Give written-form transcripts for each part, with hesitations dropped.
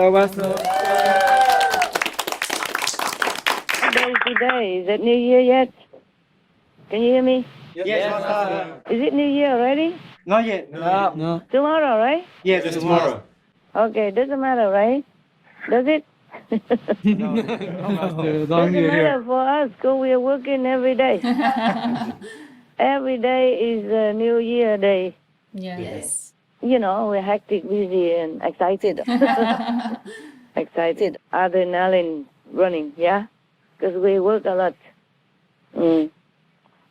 Hello, Master. What day is today? Is it New Year yet? Can you hear me? Yes, Master. Is it New Year already? Not yet. No. Tomorrow, right? Yes, tomorrow. Okay, doesn't matter, right? Does it? No, Master. Don't Doesn't hear matter here. for us because we are working every day. Every day is a New Year day. Yes. You know, we're hectic, busy, and excited. Excited. Adrenaline running, yeah? Because we work a lot. Mm.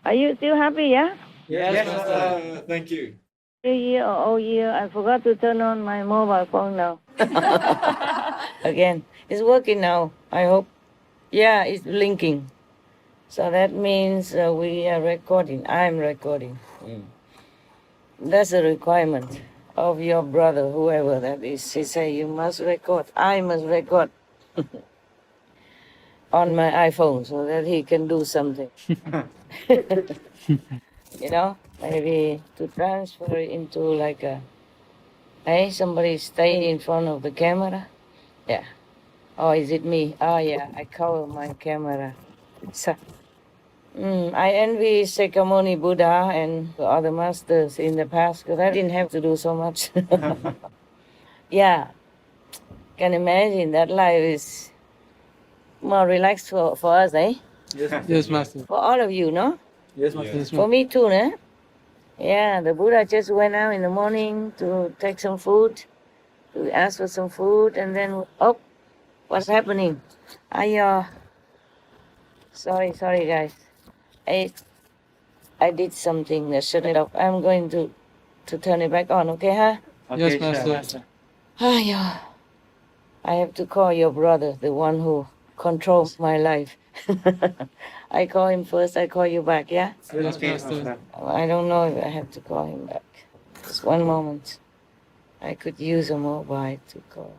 Are you still happy, yeah? Yes, Master. Thank you. New Year or old year, I forgot to turn on my mobile phone now. Again, it's working now, I hope. Yeah, it's blinking. So that means we are recording. I'm recording. That's a requirement of your brother, whoever that is. He say you must record. I must record on my iPhone so that he can do something. You know, maybe to transfer it into like a, hey, somebody stay in front of the camera. Yeah. Oh, is it me? Oh, yeah, I cover my camera. So, I envy Sakyamuni Buddha and the other masters in the past because I didn't have to do so much. Yeah, can imagine that life is more relaxed for us, eh? Yes, Master. For all of you, no? Yes, Master. Yes, For me too, eh? Yeah, the Buddha just went out in the morning to take some food, to ask for some food, and then, oh, what's happening? Sorry, guys. I did something that shut it off. I'm going to turn it back on, okay, huh? Yes, Master. I have to call your brother, the one who controls my life. I call him first, I call you back, yeah? Yes, Master. I don't know if I have to call him back. Just one moment. I could use a mobile to call.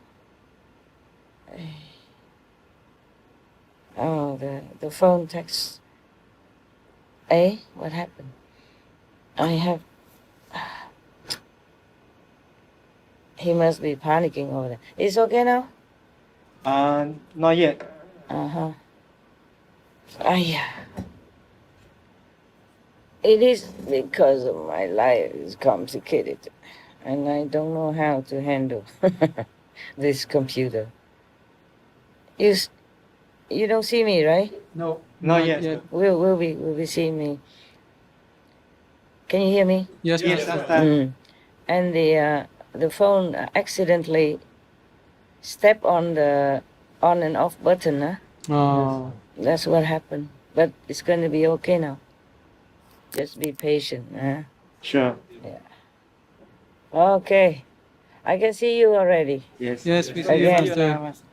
Oh, the phone text. What happened? He must be panicking over there. It's okay now? Not yet. Uh-huh. Yeah. It is because of my life is complicated and I don't know how to handle this computer. You don't see me, right? No. Not yet. Will be seeing me. Can you hear me? Yes, Yes, Master. Master. And the phone accidentally stepped on the on and off button, huh? Oh. That's what happened. But it's going to be okay now. Just be patient, huh? Sure. Okay. I can see you already. Yes. Yes, we see you, Again. Master.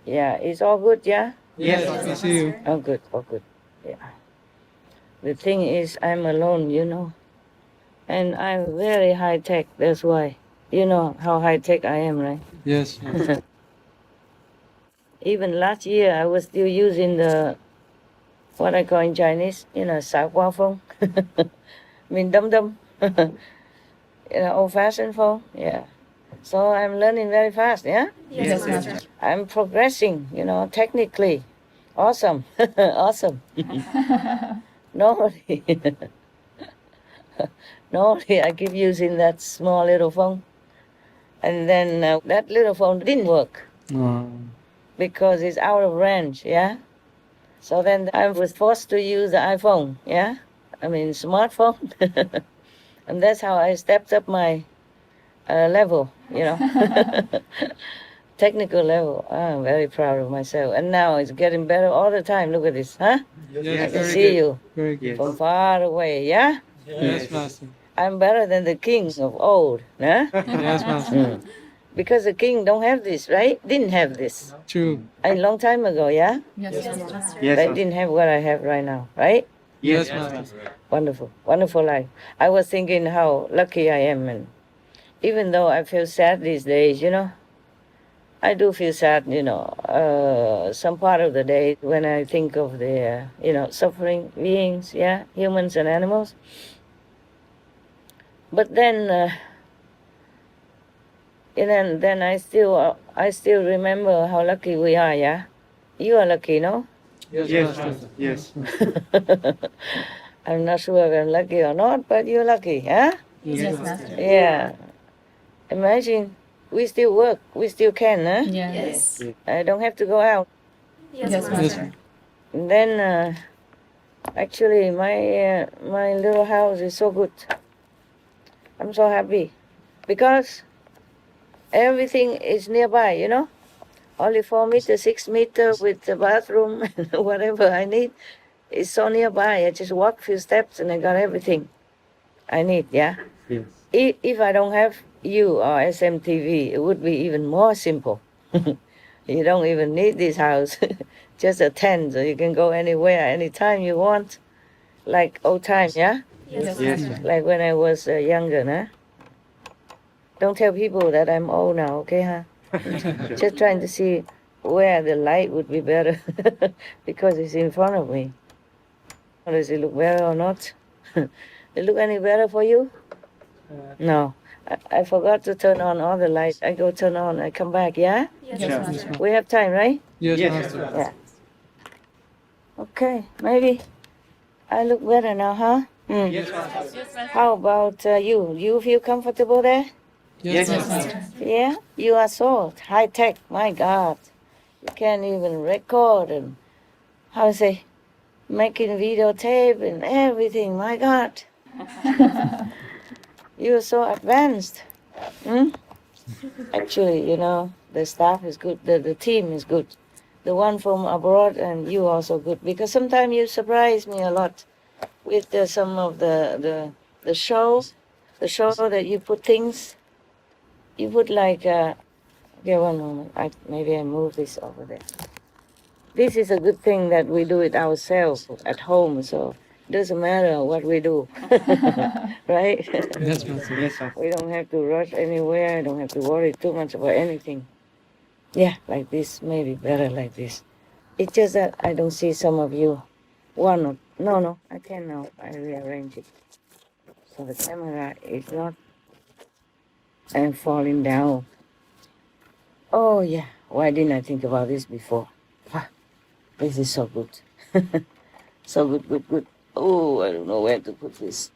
Yeah, it's all good, yeah? Yes, we see you. Oh, good. Yeah. The thing is, I'm alone, you know. And I'm very high tech, that's why. You know how high tech I am, right? Yes, Master. Even last year, I was still using the, what I call in Chinese, xả qua phone. I mean, dum. Old-fashioned phone, yeah. So I'm learning very fast, yeah? Yes, Master. I'm progressing, technically. Awesome. Awesome. Normally, I keep using that small little phone. And then that little phone didn't work Oh. because it's out of range, yeah? So then I was forced to use the iPhone, yeah? I mean, smartphone. And that's how I stepped up my level, technical level. I'm very proud of myself. And now it's getting better all the time. Look at this, huh? Yes, I can very see good. you Very good. Yes. from far away, yeah? Yes, Master. I'm better than the kings of old, huh? Yes, Master. Because the king don't have this, right? Didn't have this. True. A long time ago, yeah? Yes, Master. Yes, They Master. didn't have what I have right now, right? Yes, Yes, Master. Wonderful, wonderful life. I was thinking how lucky I am, and even though I feel sad these days, I do feel sad, some part of the day when I think of the, suffering beings, yeah, humans and animals. But then, then I still I still remember how lucky we are, yeah? You are lucky, no? Yes, Master. Yes. I'm not sure if I'm lucky or not, but you're lucky, huh? Yes, Master. Yeah. Imagine, we still work, we still can, huh? Yes. I don't have to go out. Yes, Master. And then, actually, my little house is so good. I'm so happy because everything is nearby, you know? Only 4 meters, 6 meters with the bathroom and whatever I need is so nearby. I just walk a few steps and I got everything I need, yeah? Yes. If I don't have you or SMTV, it would be even more simple. You don't even need this house, just a tent, so you can go anywhere, anytime you want, like old time, yeah? Yes, Yes. Master. Like when I was younger, huh? Don't tell people that I'm old now, okay, huh? Just trying to see where the light would be better because it's in front of me. Does it look better or not? It look any better for you? No. I forgot to turn on all the lights. I go turn on, I come back, yeah? Yes, Yeah. Master. We have time, right? Yes, Yes, Master. Yeah. Okay, maybe I look better now, huh? Yes, Master. How about you? You feel comfortable there? Yes, Yes, Master. Master. Yeah? You are so high tech, my God. You can't even record and, how to say, making videotape and everything, my God. You're so advanced. Hmm? Actually, you know, the staff is good, the team is good. The one from abroad and you also good. Because sometimes you surprise me a lot with some of the show that you put things. You put like, okay, one moment. Maybe I move this over there. This is a good thing that we do it ourselves at home, so it doesn't matter what we do, right? Yes, Master. Yes, Master. We don't have to rush anywhere. Don't have to worry too much about anything. Yeah, like this, maybe better like this. It's just that I don't see some of you. No, I can now. I rearrange it. So the camera is not falling down. Oh, yeah. Why didn't I think about this before? Ah, this is so good. So good. Oh, I don't know where to put this.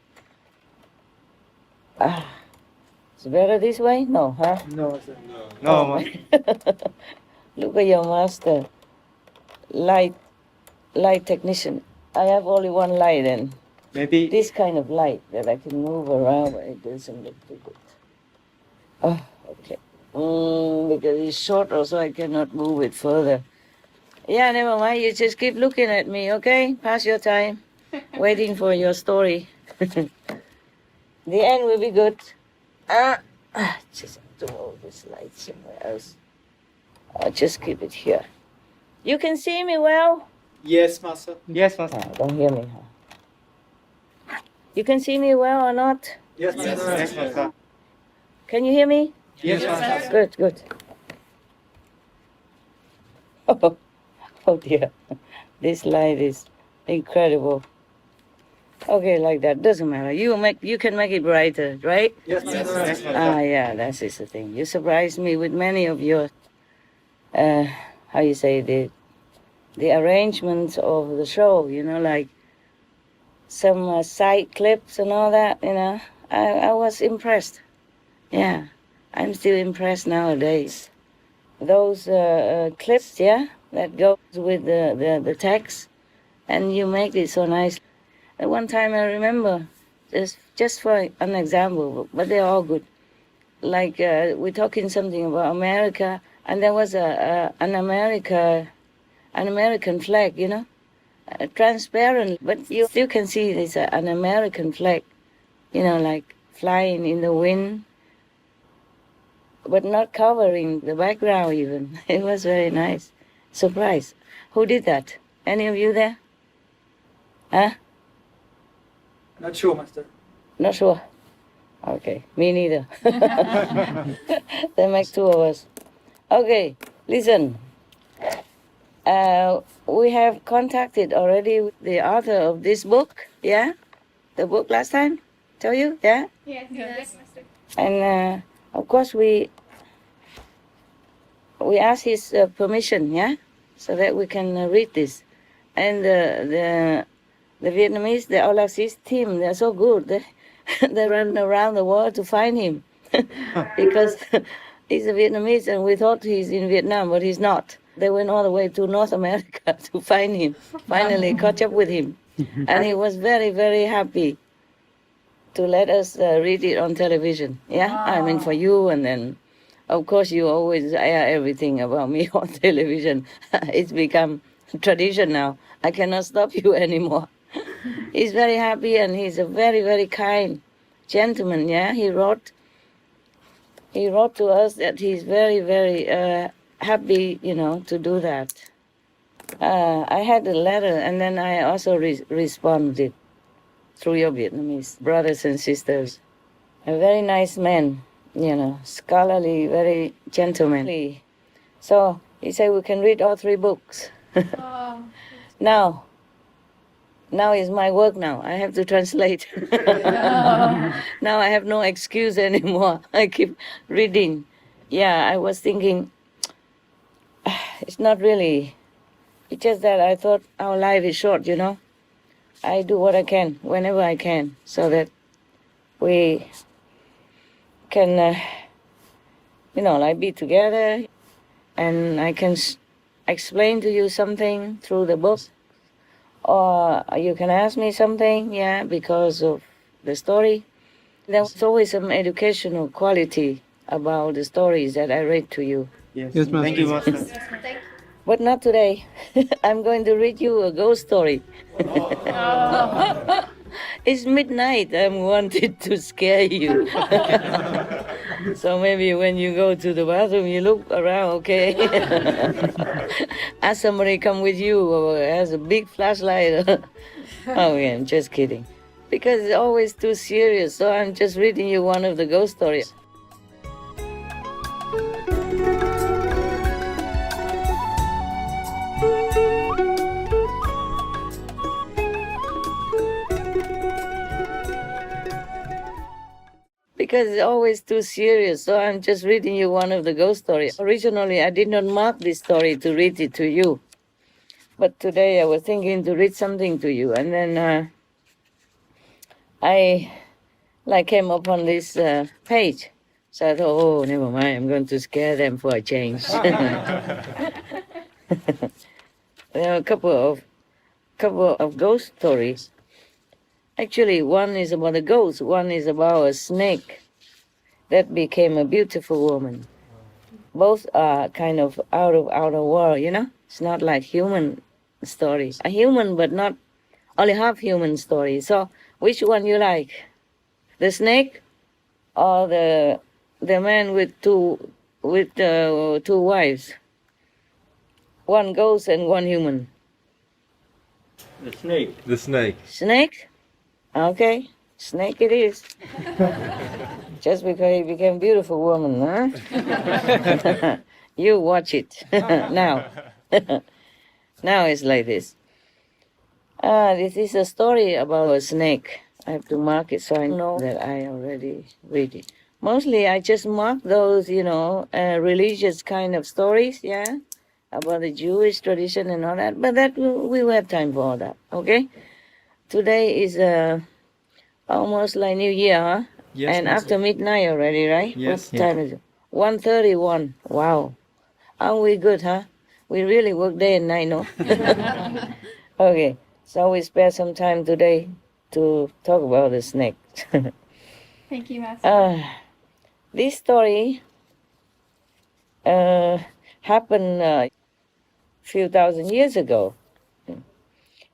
It's better this way? No, huh? No, Master. No, Master. Look at your master. Light technician. I have only one light and Maybe. this kind of light that I can move around, but it doesn't look too good. Oh, okay. Because it's short also I cannot move it further. Yeah, never mind. You just keep looking at me, okay? Pass your time. Waiting for your story. The end will be good. Just have to move this light somewhere else. I'll just keep it here. You can see me well? Yes, Master. Yes, Master. Don't hear me, huh? You can see me well or not? Yes, Master. Yes, Master. Can you hear me? Yes, Master. Good. Oh dear. This light is incredible. Okay, like that. Doesn't matter. You can make it brighter, right? Yes, Master. Yes, Master. Yeah, that's the thing. You surprised me with many of your how you say the arrangements of the show, you know, like some side clips and all that, you know. I was impressed. Yeah, I'm still impressed nowadays. Those clips, yeah, that goes with the text, and you make it so nice. At one time I remember, just for an example, but they're all good. Like we're talking something about America, and there was an American flag, you know, transparent, but you still can see it's an American flag, you know, like flying in the wind, but not covering the background even. It was very nice. Surprise. Who did that? Any of you there? Huh? Not sure, Master. Not sure. Okay, me neither. They make two of us. Okay, listen. We have contacted already the author of this book, yeah? The book last time? Tell you, yeah? Yes, Master. And of course we we asked his permission, yeah, so that we can read this. And the Vietnamese, the overseas team, they're so good. They run around the world to find him because he's a Vietnamese, and we thought he's in Vietnam, but he's not. They went all the way to North America to find him. Finally, caught up with him, and he was very, very happy to let us read it on television. Yeah, I mean for you, and then of course you always air everything about me on television. It's become tradition now. I cannot stop you anymore. He's very happy, and he's a very, very kind gentleman. Yeah, he wrote to us that he's very, very happy, to do that. I had a letter, and then I also responded through your Vietnamese brothers and sisters. A very nice man, scholarly, very gentlemanly. So he said we can read all 3 books. Now is my work now. I have to translate. Now I have no excuse anymore. I keep reading. Yeah, I was thinking, it's not really, it's just that I thought our life is short, I do what I can, whenever I can, so that we can, be together, and I can explain to you something through the book. Or you can ask me something, because of the story. There's always some educational quality about the stories that I read to you. Yes, Yes, Master. thank you, Master. But not today. I'm going to read you a ghost story. It's midnight. I wanted to scare you. So maybe when you go to the bathroom, you look around, okay? Ask somebody come with you or has a big flashlight. Oh, yeah, I'm just kidding. Because it's always too serious, so I'm just reading you one of the ghost stories. Because it's always too serious, so I'm just reading you one of the ghost stories. Originally, I did not mark this story to read it to you. But today I was thinking to read something to you. And then I came upon this page. So I thought, oh, never mind, I'm going to scare them for a change. There are a couple of ghost stories. Actually, one is about a ghost, one is about a snake that became a beautiful woman. Both are kind of out of outer world, It's not like human story. A human, but not only half human story. So, which one you like? The snake or the man with two wives? One ghost and one human. The snake. The snake. Snake? Okay, snake it is. Just because he became a beautiful woman, huh? You watch it now. Now it's like this. This is a story about a snake. I have to mark it so I know that I already read it. Mostly I just mark those, religious kind of stories, about the Jewish tradition and all that. But that we will have time for all that, okay? Today is almost like New Year, huh? Yes, and Master. after midnight already, right? Yes. What time is it? 1:31. Wow. Aren't we good, huh? We really work day and night, no? Okay, so we spare some time today to talk about the snake. Thank you, Master. This story happened a few thousand years ago.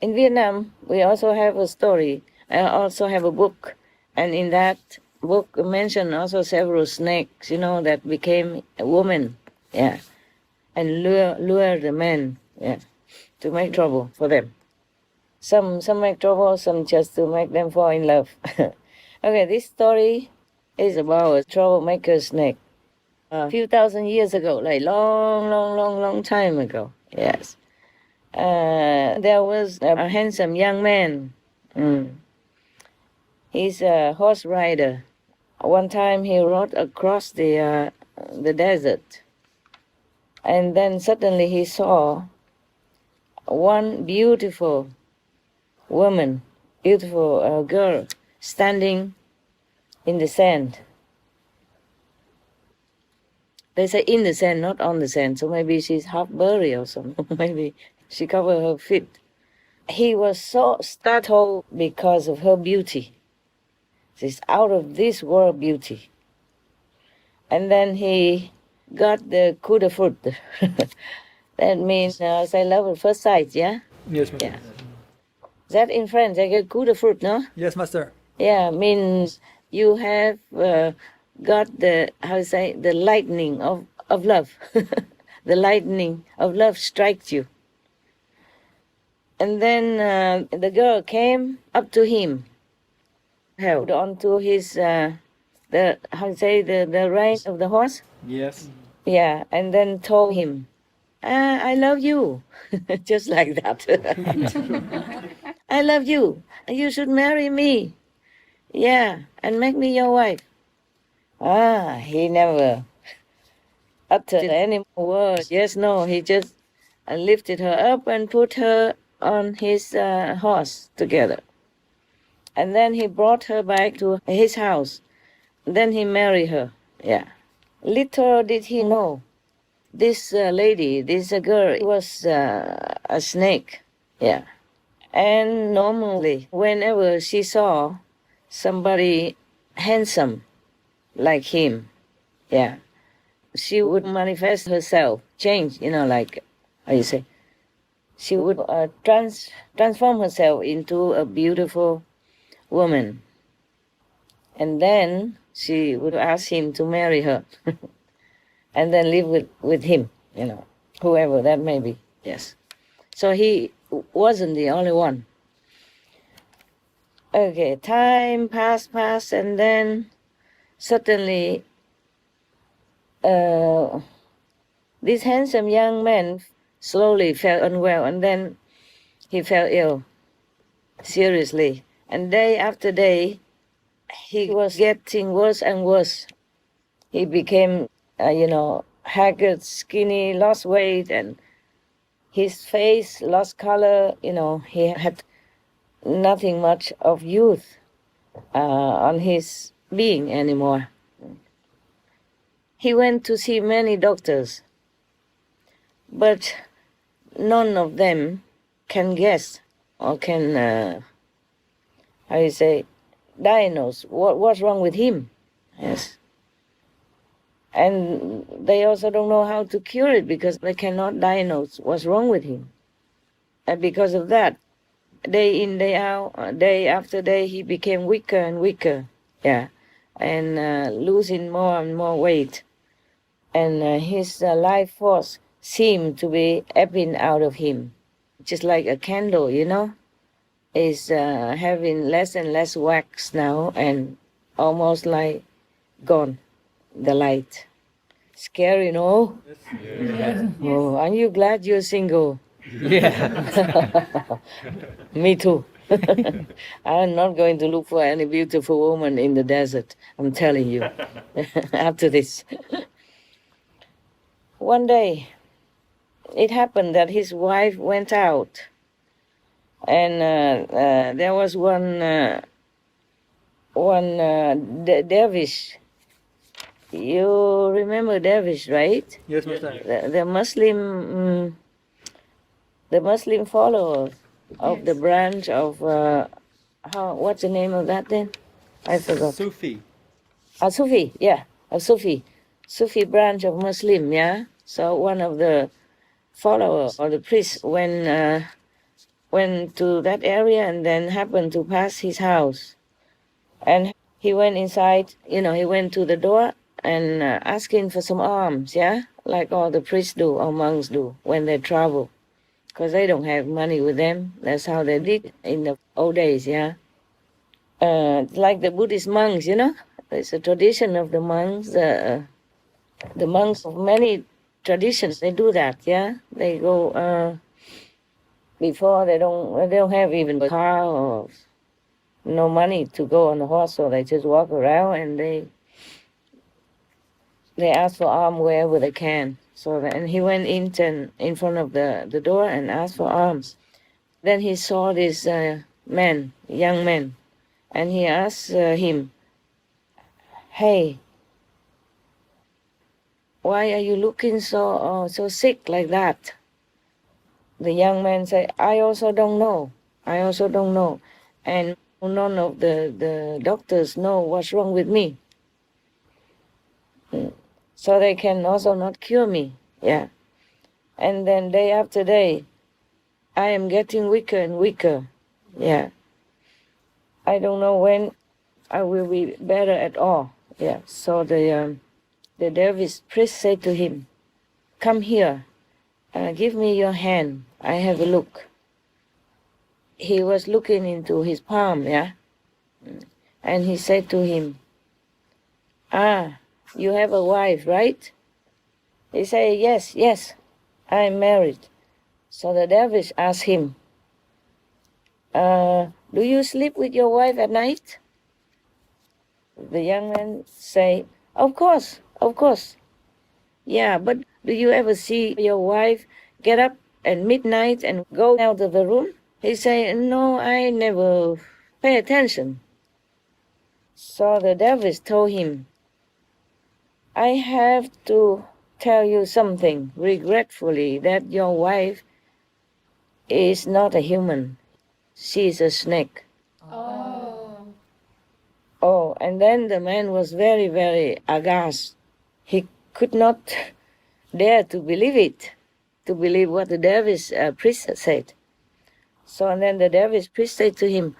In Vietnam, we also have a story. I also have a book. And in that book mentioned also several snakes, that became a woman, and lure the men, to make trouble for them. Some make trouble, some just to make them fall in love. Okay, this story is about a troublemaker snake. A few thousand years ago, like long time ago, yes. There was a handsome young man. He's a horse rider. One time he rode across the desert. And then suddenly he saw one beautiful woman, beautiful girl, standing in the sand. They say in the sand, not on the sand, so maybe she's half buried or something. Maybe she covered her feet. He was so startled because of her beauty. She's out of this world beauty. And then he got the coup de foudre. That means say love at first sight, yeah? Yes, Master. Yeah. That in French, I get coup de foudre, no? Yes, Master. Yeah, means you have got the, how to say, the lightning of love. The lightning of love strikes you. And then the girl came up to him, held onto his, the, how to say, the rein of the horse. Yes. Yeah, and then told him, I love you. Just like that. I love you. You should marry me. Yeah, and make me your wife. He never uttered any more words. Yes, no, he just lifted her up and put her on his horse together. And then he brought her back to his house. Then he married her. Yeah. Little did he know, this lady, this girl, was a snake. Yeah. And normally, whenever she saw somebody handsome like him, yeah, she would manifest herself, change, like, how you say, she would transform herself into a beautiful woman. And then she would ask him to marry her and then live with him, whoever that may be, yes. So he wasn't the only one. Okay, time passed, and then suddenly this handsome young man slowly fell unwell, and then he fell ill, seriously. And day after day, he was getting worse and worse. He became, haggard, skinny, lost weight, and his face lost color. He had nothing much of youth on his being anymore. He went to see many doctors, but none of them can guess or can, diagnose what's wrong with him. Yes. And they also don't know how to cure it because they cannot diagnose what's wrong with him. And because of that, day in, day out, day after day, he became weaker and weaker. Yeah. And losing more and more weight. And his life force seemed to be ebbing out of him. Just like a candle, is having less and less wax now and almost like gone, the light. Scary, no? Yes. Oh, aren't you glad you're single? Yeah. Me too. I'm not going to look for any beautiful woman in the desert, I'm telling you, after this. One day, it happened that his wife went out, and there was one dervish. You remember dervish, right? Yes, Master. The Muslim follower of the branch of what's the name of that then? I forgot. Sufi. A Sufi, yeah, a Sufi branch of Muslim, yeah. So one of the followers or the priest went to that area and then happened to pass his house, and he went inside. He went to the door and asking for some alms, yeah, like all the priests do or monks do when they travel, because they don't have money with them. That's how they did in the old days, yeah. Like the Buddhist monks, it's a tradition of the monks. The monks of many traditions, they do that, yeah. They go before they don't have even a car or no money to go on a horse, so they just walk around and they ask for alms wherever they can. So then he went in front of the door and asked for alms. Then he saw this young man, and he asked him, "Hey, why are you looking so sick like that?" The young man said, I also don't know. And none of the doctors know what's wrong with me. So they can also not cure me. Yeah. And then day after day, I am getting weaker and weaker. Yeah. I don't know when I will be better at all. Yeah. So the dervish priest said to him, "Come here. Give me your hand. I have a look." He was looking into his palm, yeah? And he said to him, you have a wife, right? He said, yes, I'm married. So the dervish asked him, do you sleep with your wife at night? The young man say, of course. Yeah, but do you ever see your wife get up at midnight and go out of the room? He said, no, I never pay attention. So the dervish told him, I have to tell you something regretfully, that your wife is not a human. She is a snake. Oh, and then the man was very, very aghast. He could not dare to believe what the dervish priest said. So and then the dervish priest said to him,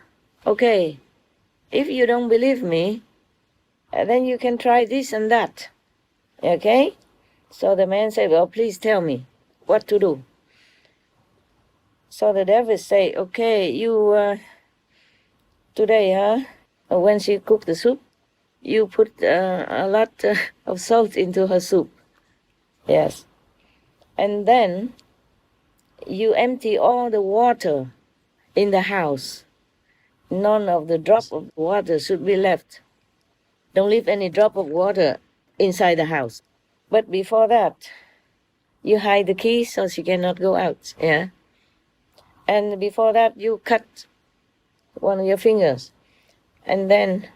okay, if you don't believe me, then you can try this and that. Okay? So the man said, well, please tell me what to do. So the dervish said, okay, you, today, when she cooked the soup, you put a lot of salt into her soup. Yes. And then you empty all the water in the house. None of the drop of water should be left. Don't leave any drop of water inside the house. But before that, you hide the key so she cannot go out. Yeah. And before that, you cut one of your fingers. And then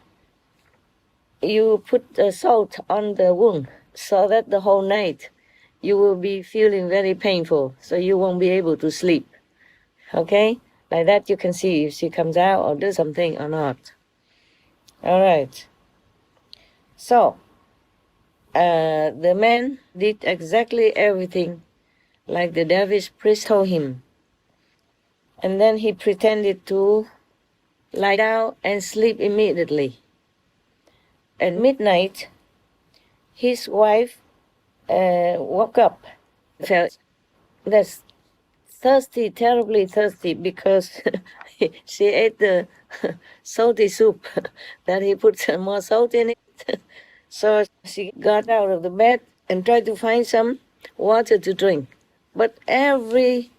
you put salt on the wound so that the whole night you will be feeling very painful, so you won't be able to sleep. Okay? Like that you can see if she comes out or does something or not. All right. So, the man did exactly everything like the dervish priest told him. And then he pretended to lie down and sleep immediately. At midnight, his wife woke up, felt that's thirsty, terribly thirsty, because she ate the salty soup that he put some more salt in it. So she got out of the bed and tried to find some water to drink. But every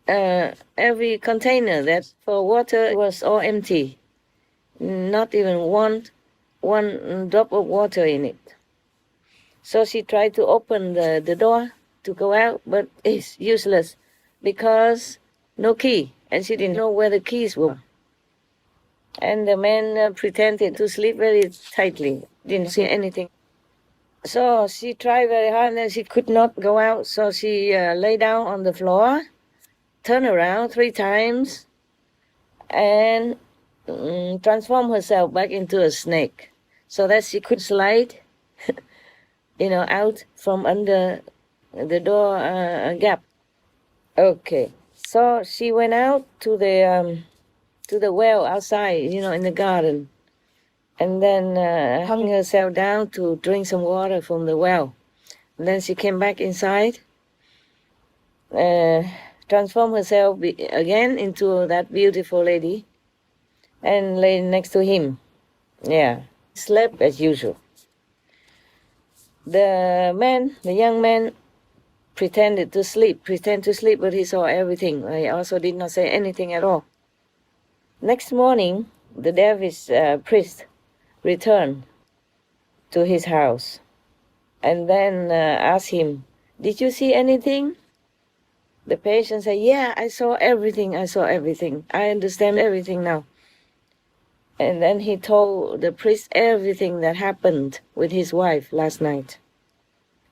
container that for water was all empty. Not even one drop of water in it. So she tried to open the door to go out, but it's useless because no key, and she didn't know where the keys were. And the man pretended to sleep very tightly, didn't see anything. So she tried very hard, and then she could not go out, so she lay down on the floor, turned around 3 times, and transform herself back into a snake so that she could slide, out from under the door gap. Okay, so she went out to the well outside, in the garden, and then hung herself down to drink some water from the well. And then she came back inside, transformed herself again into that beautiful lady, and lay next to him. Yeah, slept as usual. The young man pretended to sleep, but he saw everything. He also did not say anything at all. Next morning, the dervish priest returned to his house and then asked him, did you see anything? The patient said, yeah, I saw everything. I understand everything now. And then he told the priest everything that happened with his wife last night.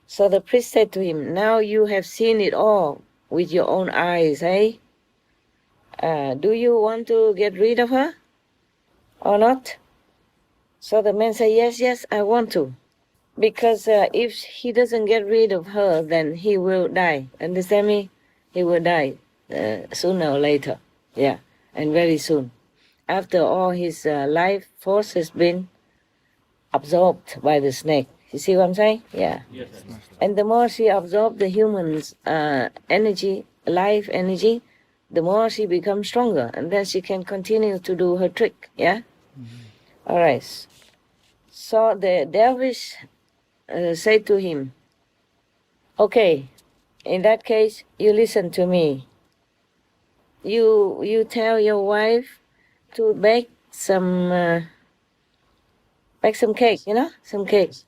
So the priest said to him, now you have seen it all with your own eyes, eh? Do you want to get rid of her or not? So the man said, yes, I want to. Because if he doesn't get rid of her, then he will die. Understand me? He will die sooner or later. Yeah, and very soon. After all his life force has been absorbed by the snake. You see what I'm saying? Yeah. Yes. And the more she absorbs the human's energy, life energy, the more she becomes stronger. And then she can continue to do her trick. Yeah? All right. So the dervish said to him, okay, in that case, you listen to me. You tell your wife to bake some cake, some cakes.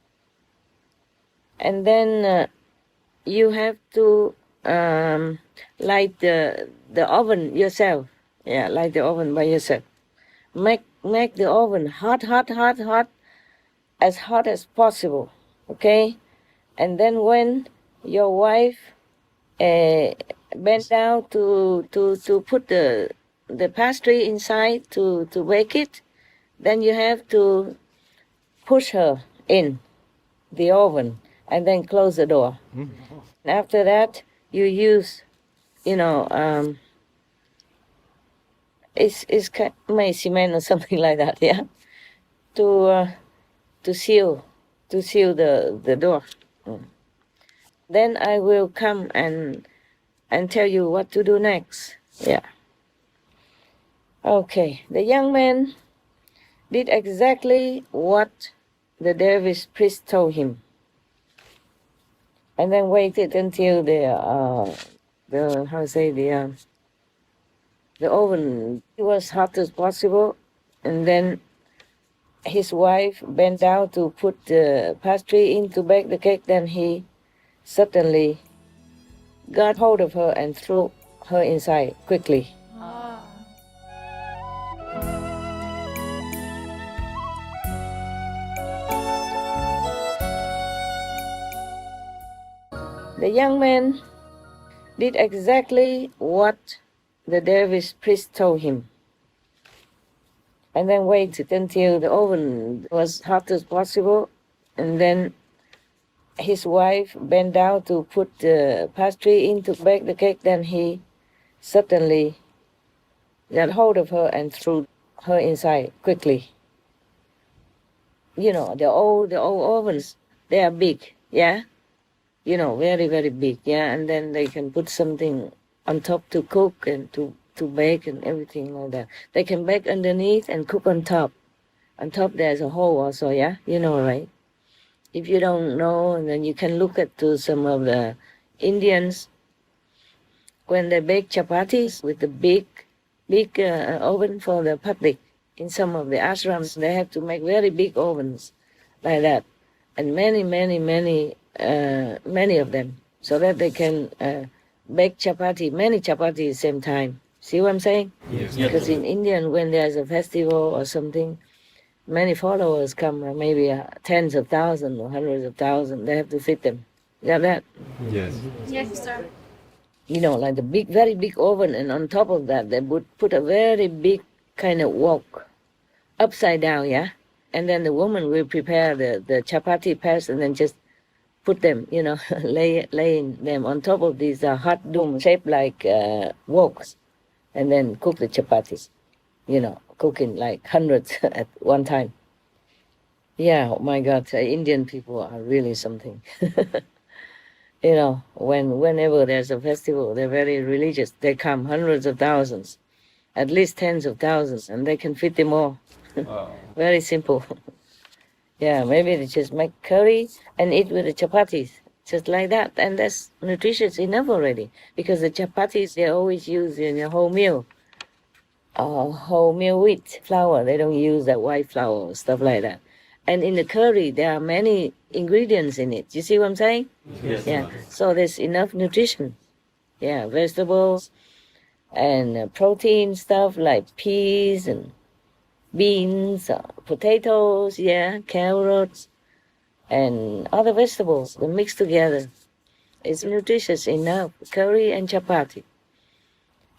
And then you have to light the oven yourself. Yeah, light the oven by yourself. Make the oven hot, as hot as possible. Okay? And then when your wife bent down to put the pastry inside to bake it, then you have to push her in the oven and then close the door. After that, you use, it's kind of cement or something like that, yeah, to seal the door. Then I will come and tell you what to do next. Yeah. Okay. The young man did exactly what the dervish priest told him, and then waited until the oven was hot as possible, and then his wife bent down to put the pastry in to bake the cake. Then he suddenly got hold of her and threw her inside quickly. The young man did exactly what the dervish priest told him, and then waited until the oven was hot as possible, and then his wife bent down to put the pastry in to bake the cake. Then he suddenly got hold of her and threw her inside quickly. The old ovens, they are big, yeah? Very, very big, yeah? And then they can put something on top to cook and to bake and everything like that. They can bake underneath and cook on top. On top there's a hole also, yeah? Right? If you don't know, then you can look at to some of the Indians when they bake chapatis with the big oven for the public. In some of the ashrams, they have to make very big ovens like that, and many of them, so that they can bake many chapati at the same time. See what I'm saying? Yes. Because in India, when there's a festival or something, many followers come, maybe tens of thousands or hundreds of thousands. They have to fit them. You got that? Yes. Yes, sir. Like the very big oven, and on top of that, they would put a very big kind of wok upside down, yeah? And then the woman will prepare the chapati paste and then just put them, laying them on top of these hot dome shaped like woks, and then cook the chapatis, cooking like hundreds at one time. Yeah, oh my God, Indian people are really something. Whenever there's a festival, they're very religious. They come hundreds of thousands, at least tens of thousands, and they can fit them all. Very simple. Yeah, maybe they just make curry and eat with the chapatis, just like that. And that's nutritious enough already, because the chapatis, they always use in a whole meal wheat flour. They don't use that white flour or stuff like that. And in the curry, there are many ingredients in it. You see what I'm saying? Yes, Yeah. Master. So there's enough nutrition. Yeah, vegetables and protein stuff like peas and beans, potatoes, yeah, carrots, and other vegetables. They mix together. It's nutritious enough. Curry and chapati.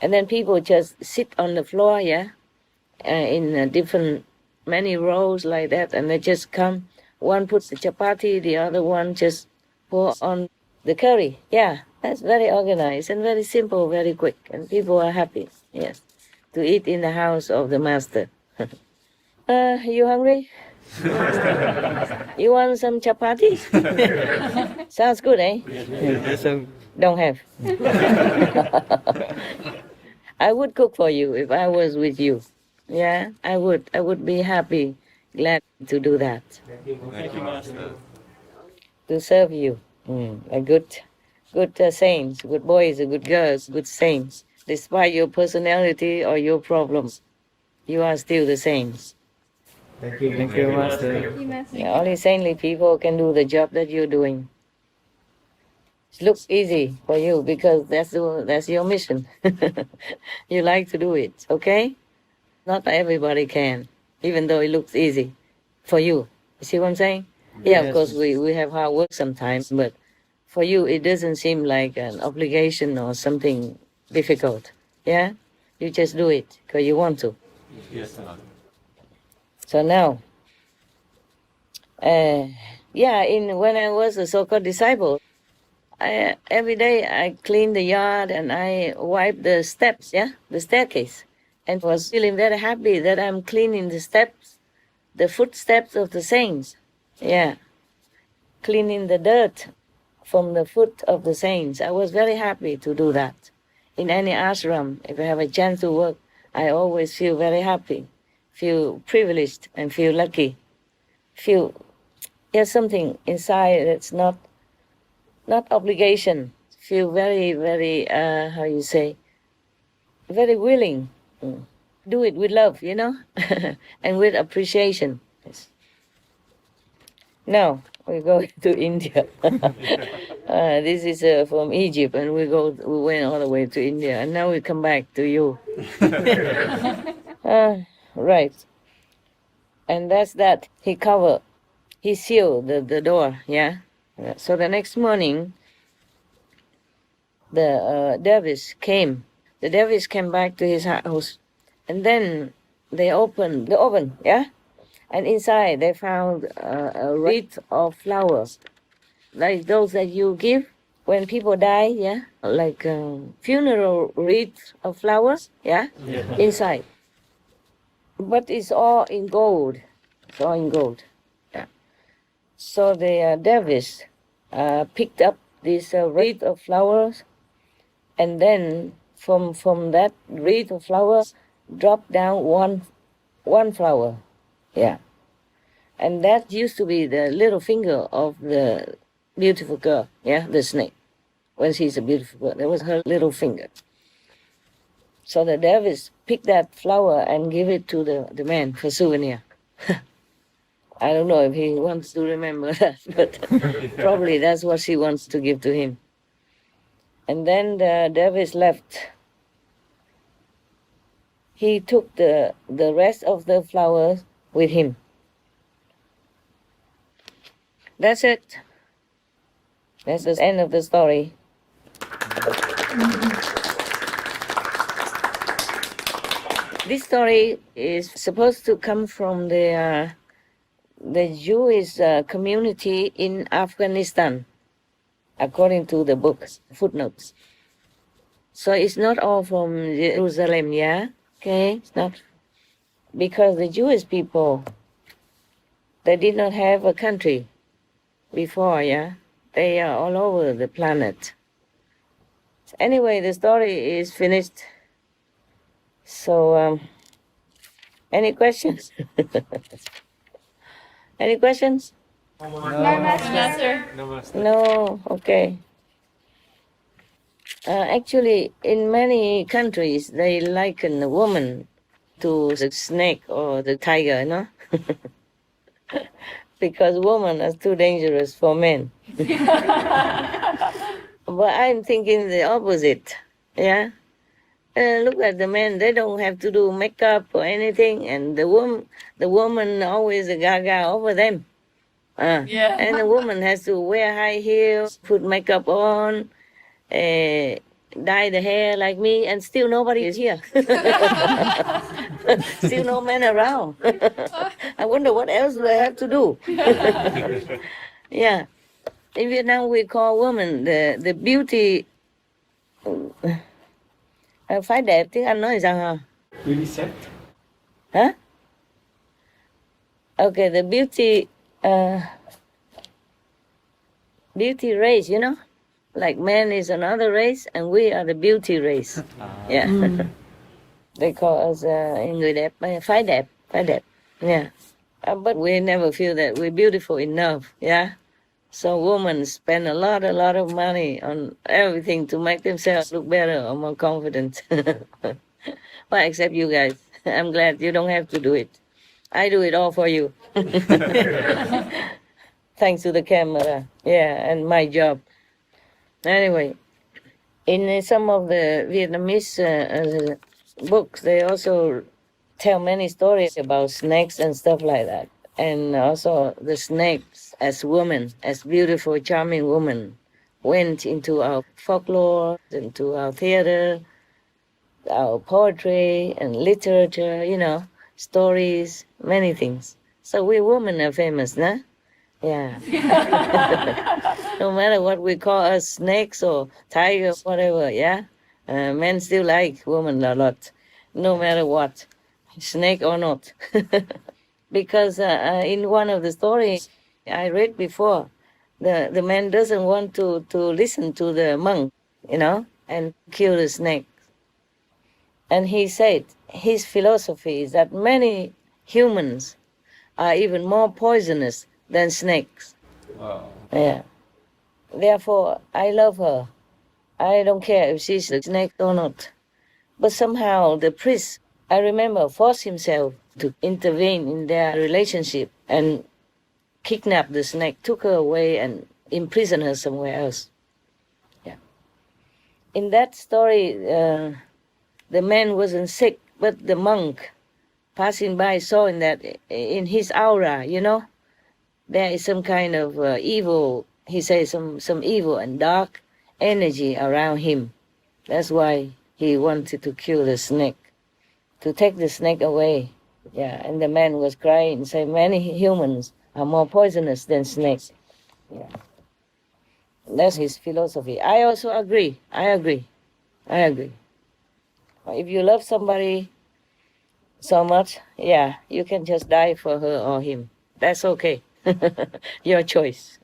And then people just sit on the floor, yeah, in different, many rows like that, and they just come. One puts the chapati, the other one just pour on the curry. Yeah, that's very organized and very simple, very quick, and people are happy, yes, to eat in the house of the master. You hungry? You want some chapati? Sounds good, eh? Yes, Don't have. I would cook for you if I was with you. Yeah, I would. I would be happy, glad to do that, Thank you, Master. to serve you. A good saints, good boys, good girls, good saints. Despite your personality or your problems, you are still the saints. Thank you, Master. Thank you, Master. Yeah, only saintly people can do the job that you're doing. It looks easy for you because that's your mission. You like to do it, okay? Not everybody can, even though it looks easy for you. You see what I'm saying? Yeah, of Yes. course we have hard work sometimes, but for you it doesn't seem like an obligation or something difficult. Yeah? You just do it because you want to. Yes, Master. So now, when I was a so-called disciple, every day I clean the yard and I wipe the steps, yeah, the staircase, and was feeling very happy that I'm cleaning the steps, the footsteps of the saints, yeah, cleaning the dirt from the foot of the saints. I was very happy to do that. In any ashram, if I have a chance to work, I always feel very happy, feel privileged and feel lucky, feel there's something inside that's not obligation, feel very, very, how you say, very willing. Do it with love, you know, and with appreciation. Yes. Now we go to India. This is from Egypt, and we went all the way to India, and now we come back to you. Right. And that's that. He sealed the door, yeah. So the next morning, the dervish came. The dervish came back to his house, and then they opened the oven, yeah? And inside they found a wreath of flowers, like those that you give when people die, yeah? Like funeral wreath of flowers, yeah? Inside. But it's all in gold. It's all in gold, yeah. So the dervish picked up this wreath of flowers, and then from that wreath of flowers dropped down one flower, yeah. And that used to be the little finger of the beautiful girl, yeah, the snake. When she's a beautiful girl, that was her little finger. So the dervish picked that flower and gave it to the man for souvenir. I don't know if he wants to remember that, but probably that's what she wants to give to him. And then the dervish left. He took the rest of the flowers with him. That's it. That's the end of the story. This story is supposed to come from the Jewish community in Afghanistan, according to the book footnotes. So it's not all from Jerusalem, yeah? Okay, it's not. Because the Jewish people, they did not have a country before, yeah? They are all over the planet. Anyway, the story is finished. So, any questions? Any questions? No, Master. No, Master. No, okay. Actually, in many countries, they liken the woman to the snake or the tiger, no? because women are too dangerous for men. But I'm thinking the opposite. Yeah. Look at the men; they don't have to do makeup or anything, and the woman always a gaga over them. Yeah. And the woman has to wear high heels, put makeup on, dye the hair like me, and still nobody is here. Still no men around. I wonder what else do I have to do. Yeah. In Vietnam, we call women the beauty. Phái đẹp tiếng Anh nói rằng hả? Really set. Huh? Okay, the beauty race, you know? Like man is another race and we are the beauty race. Yeah. They call us người đẹp, phái đẹp. Yeah. But we never feel that we're beautiful enough, yeah? So women spend a lot of money on everything to make themselves look better or more confident. Well, except you guys. I'm glad you don't have to do it. I do it all for you. Thanks to the camera, yeah, and my job. Anyway, in some of the Vietnamese books, they also tell many stories about snakes and stuff like that. And also the snakes as women, as beautiful, charming women, went into our folklore, into our theater, our poetry and literature, you know, stories, many things. So we women are famous, nah? Yeah. No matter what we call us, snakes or tigers, whatever, yeah? Men still like women a lot, no matter what, snake or not. Because in one of the stories I read before, the man doesn't want to listen to the monk, you know, and kill the snake. And he said his philosophy is that many humans are even more poisonous than snakes. Wow. Yeah. Therefore, I love her. I don't care if she's a snake or not. But somehow the priest, I remember, forced himself to intervene in their relationship and kidnap the snake, took her away and imprisoned her somewhere else. Yeah. In that story, the man wasn't sick, but the monk passing by saw in that, in his aura, you know, there is some kind of evil, he says some evil and dark energy around him. That's why he wanted to kill the snake, to take the snake away. Yeah, and the man was crying and saying, many humans are more poisonous than snakes. Yeah. That's his philosophy. I also agree. I agree. If you love somebody so much, yeah, you can just die for her or him. That's okay. Your choice.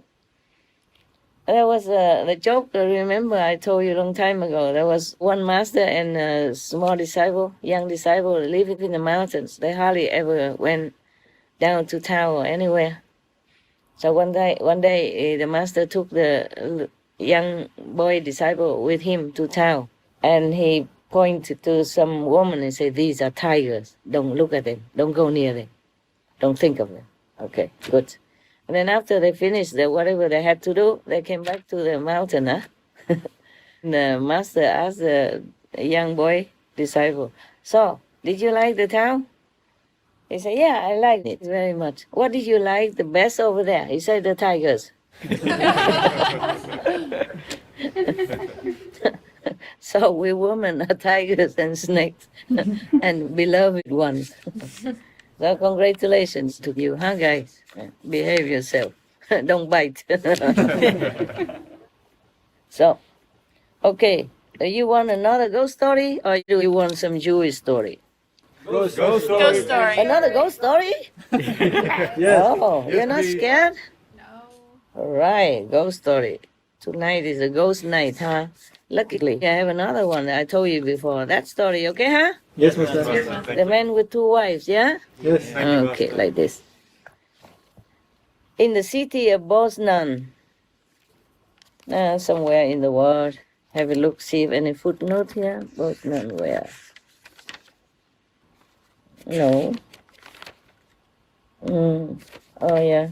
There was the joke, I remember I told you a long time ago. There was one master and a small disciple, young disciple, living in the mountains. They hardly ever went down to town or anywhere. So one day the master took the young boy disciple with him to town. And he pointed to some woman and said, these are tigers. Don't look at them. Don't go near them. Don't think of them. Okay, good. And then after they finished whatever they had to do, they came back to the mountain. Huh? The master asked the young boy disciple, so, did you like the town? He said, yeah, I liked it very much. What did you like the best over there? He said, the tigers. So we women are tigers and snakes and beloved ones. So congratulations to you, huh, guys? Behave yourself. Don't bite. So, okay. Do you want another ghost story or do you want some Jewish story? Ghost Ghost story. Another ghost story? Yes. Oh, Yes, you're not please. scared? No. All right, ghost story. Tonight is a ghost night, huh? Luckily, I have another one that I told you before. That story, okay, huh? Yes, Master. The man with two wives, yeah? Yes. Okay, like this. In the city of Bosnan, somewhere in the world, have a look, see if any footnote here. Bosnan, where? No. Oh, yeah.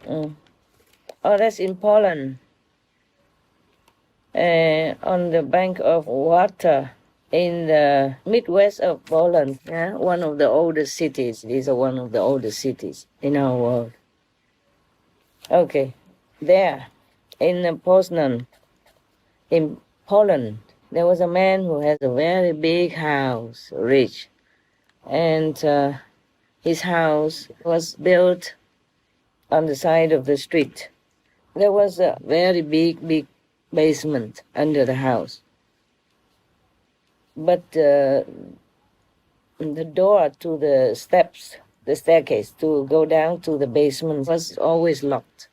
Mm. Oh, that's in Poland. On the bank of water in the Midwest of Poland. Yeah, one of the oldest cities. These are one of the oldest cities in our world. Okay, there, in Poznan, in Poland, there was a man who had a very big house, rich, and his house was built on the side of the street. There was a very big basement under the house. But the door to the steps, the staircase to go down to the basement was always locked.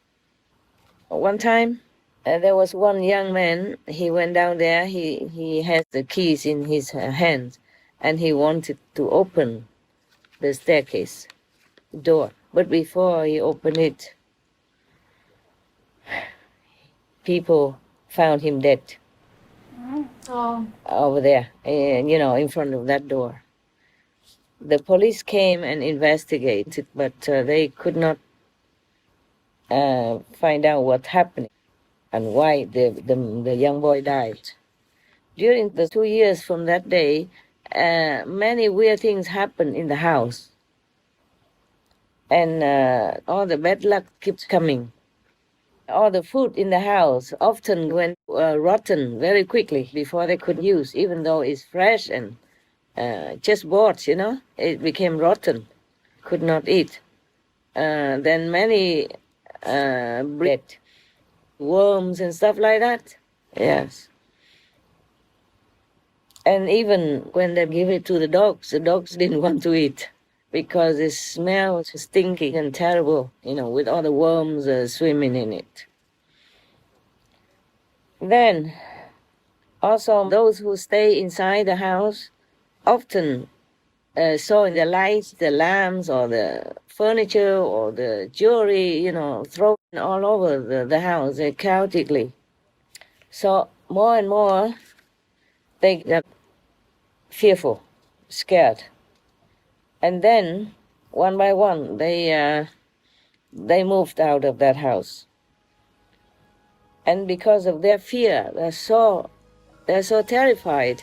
One time, there was one young man, he went down there, he had the keys in his hand, and he wanted to open the staircase door. But before he opened it, people found him dead. Oh. Over there, in front of that door. The police came and investigated, but they could not find out what happened and why the young boy died. During the 2 years from that day, many weird things happened in the house. And all the bad luck keeps coming. All the food in the house often went rotten very quickly before they could use, even though it's fresh and just bought, it became rotten, could not eat. Then many bread, worms and stuff like that. Yes. And even when they give it to the dogs didn't want to eat because it smelled stinky and terrible, with all the worms swimming in it. Then, also those who stay inside the house often saw in the lights, the lamps or the furniture or the jewelry, thrown all over the house chaotically. So more and more, they got fearful, scared. And then, one by one, they moved out of that house. And because of their fear, they're so terrified,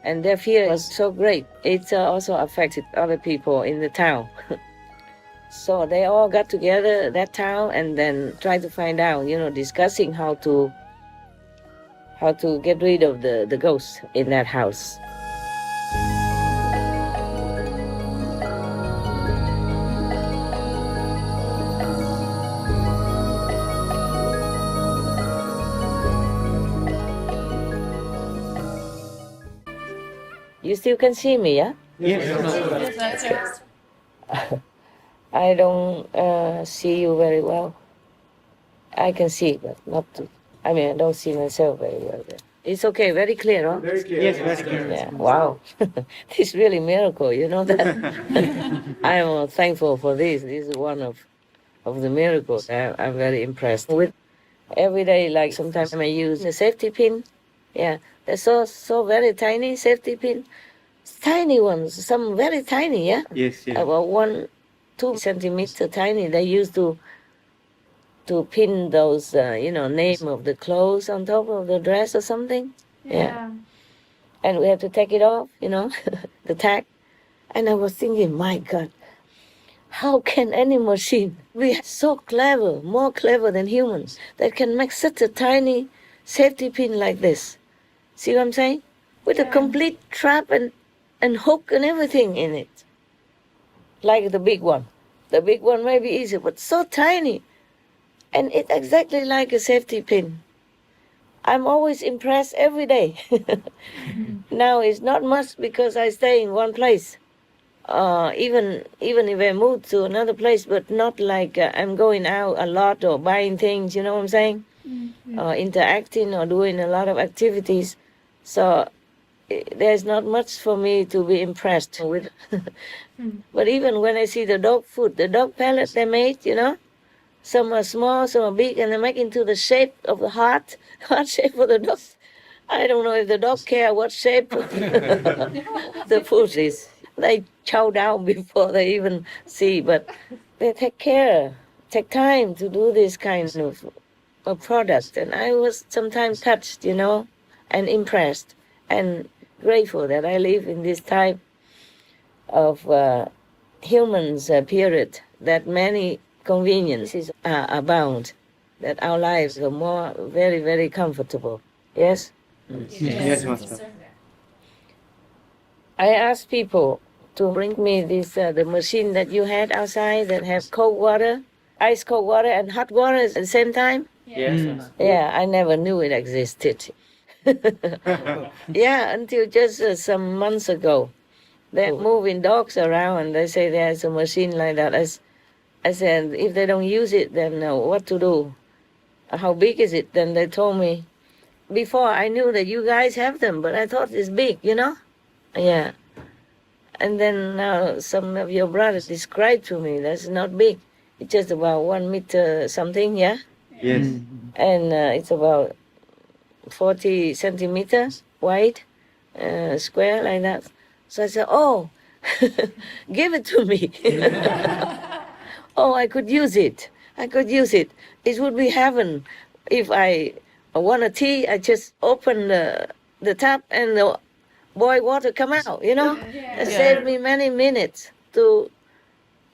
and their fear was so great, it also affected other people in the town. So they all got together, that town, and then tried to find out, discussing how to get rid of the ghosts in that house. You still can see me, yeah? Yes. Yes. I don't see you very well. I can see, but not too. I don't see myself very well. It's okay, very clear, huh? Very clear. Yes, very clear. Yeah, wow. This is really a miracle, you know that? I am thankful for this. This is one of the miracles. I'm very impressed with. Every day, like sometimes I use a safety pin. Yeah, they're so very tiny safety pin. Tiny ones, some very tiny, yeah? Yes, yes. About 1-2 centimeter tiny. They used to pin those, name of the clothes on top of the dress or something. Yeah. And we have to take it off, the tag. And I was thinking, my God, how can any machine be so clever, more clever than humans, that can make such a tiny safety pin like this? See what I'm saying? With a complete trap and hook and everything in it. Like the big one. The big one may be easier, but so tiny. And it's exactly like a safety pin. I'm always impressed every day. Now it's not much because I stay in one place. Even if I move to another place, but not like I'm going out a lot or buying things, you know what I'm saying? Interacting or doing a lot of activities. So there's not much for me to be impressed with. But even when I see the dog food, the dog pellets they made, some are small, some are big, and they make into the shape of the heart shape for the dog. I don't know if the dog care what shape the food is. They chow down before they even see, but they take time to do this kind of product. And I was sometimes touched, and impressed and grateful that I live in this type of humans period, that many conveniences abound, that our lives are more very, very comfortable. Yes? Yes, Master. I asked people to bring me this the machine that you had outside that has cold water, ice cold water and hot water at the same time. Yes. Yeah, I never knew it existed. Yeah, until just some months ago. They're moving dogs around and they say there's a machine like that. I said, if they don't use it, then what to do? How big is it? Then they told me, before I knew that you guys have them, but I thought it's big, Yeah. And then now some of your brothers described to me that's not big. It's just about 1 meter something, yeah? Yes. And it's about 40 centimeters wide, square like that. So I said, oh, give it to me. Oh, I could use it. It would be heaven if I want a tea, I just open the tap and the boiled water come out, It saved me many minutes to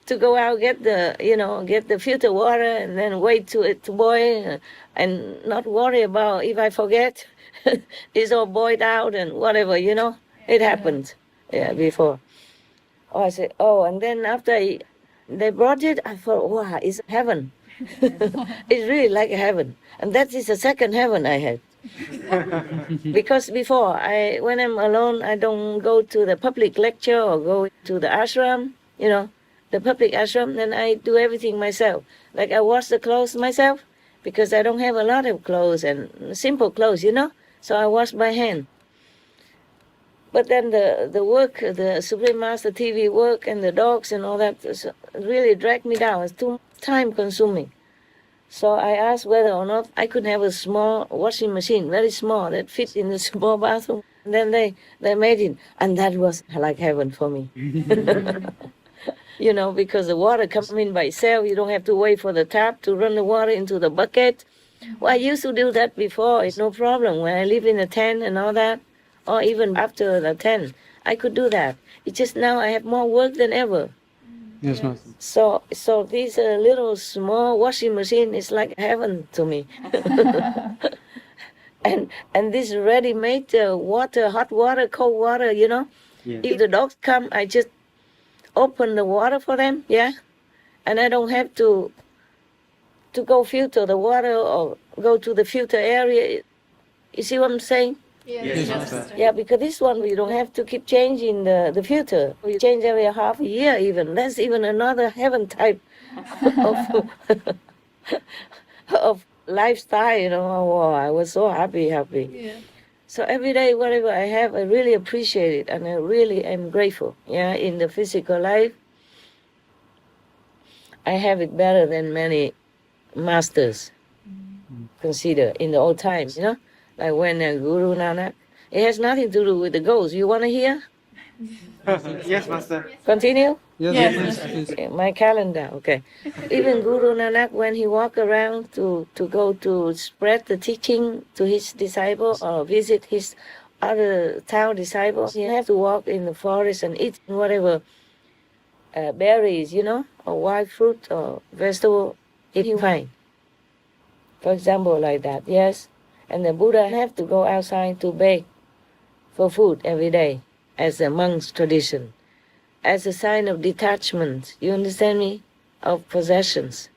go out, get the filter water and then wait to it to boil and not worry about if I forget, it's all boiled out and whatever, It happened, before. Oh, I said, and then after they brought it, I thought, wow, it's heaven. It's really like heaven. And that is the second heaven I had. Because before, when I'm alone, I don't go to the public lecture or go to the ashram, the public ashram, then I do everything myself. Like I wash the clothes myself, because I don't have a lot of clothes and simple clothes, so I wash by hand. But then the work, the Supreme Master TV work and the dogs and all that really dragged me down. It's too time consuming. So I asked whether or not I could have a small washing machine, very small, that fits in the small bathroom. And then they made it, and that was like heaven for me. Because the water comes in by itself. You don't have to wait for the tap to run the water into the bucket. Well, I used to do that before. It's no problem. When I live in a tent and all that, or even after the tent, I could do that. It's just now I have more work than ever. Yes, Master. So this little small washing machine is like heaven to me. and this ready-made water, hot water, cold water, Yes. If the dogs come, I just open the water for them, yeah? And I don't have to go filter the water or go to the filter area. You see what I'm saying? Yes, Master. Yeah, because this one we don't have to keep changing the filter. We change every half a year even. That's even another heaven type of of lifestyle, Oh, I was so happy. Yeah. So every day, whatever I have, I really appreciate it, and I really am grateful. Yeah, in the physical life, I have it better than many masters consider in the old times, Like when Guru Nanak, it has nothing to do with the ghost. You want to hear? Yes, Master. Continue? Yes, Yes, Master. Please. Okay, my calendar, okay. Even Guru Nanak, when he walked around to go to spread the teaching to his disciples or visit his other town disciples, he have to walk in the forest and eat whatever berries, or wild fruit or vegetable if he find. For example, like that, yes. And the Buddha have to go outside to beg for food every day, as a monk's tradition, as a sign of detachment, you understand me, of possessions.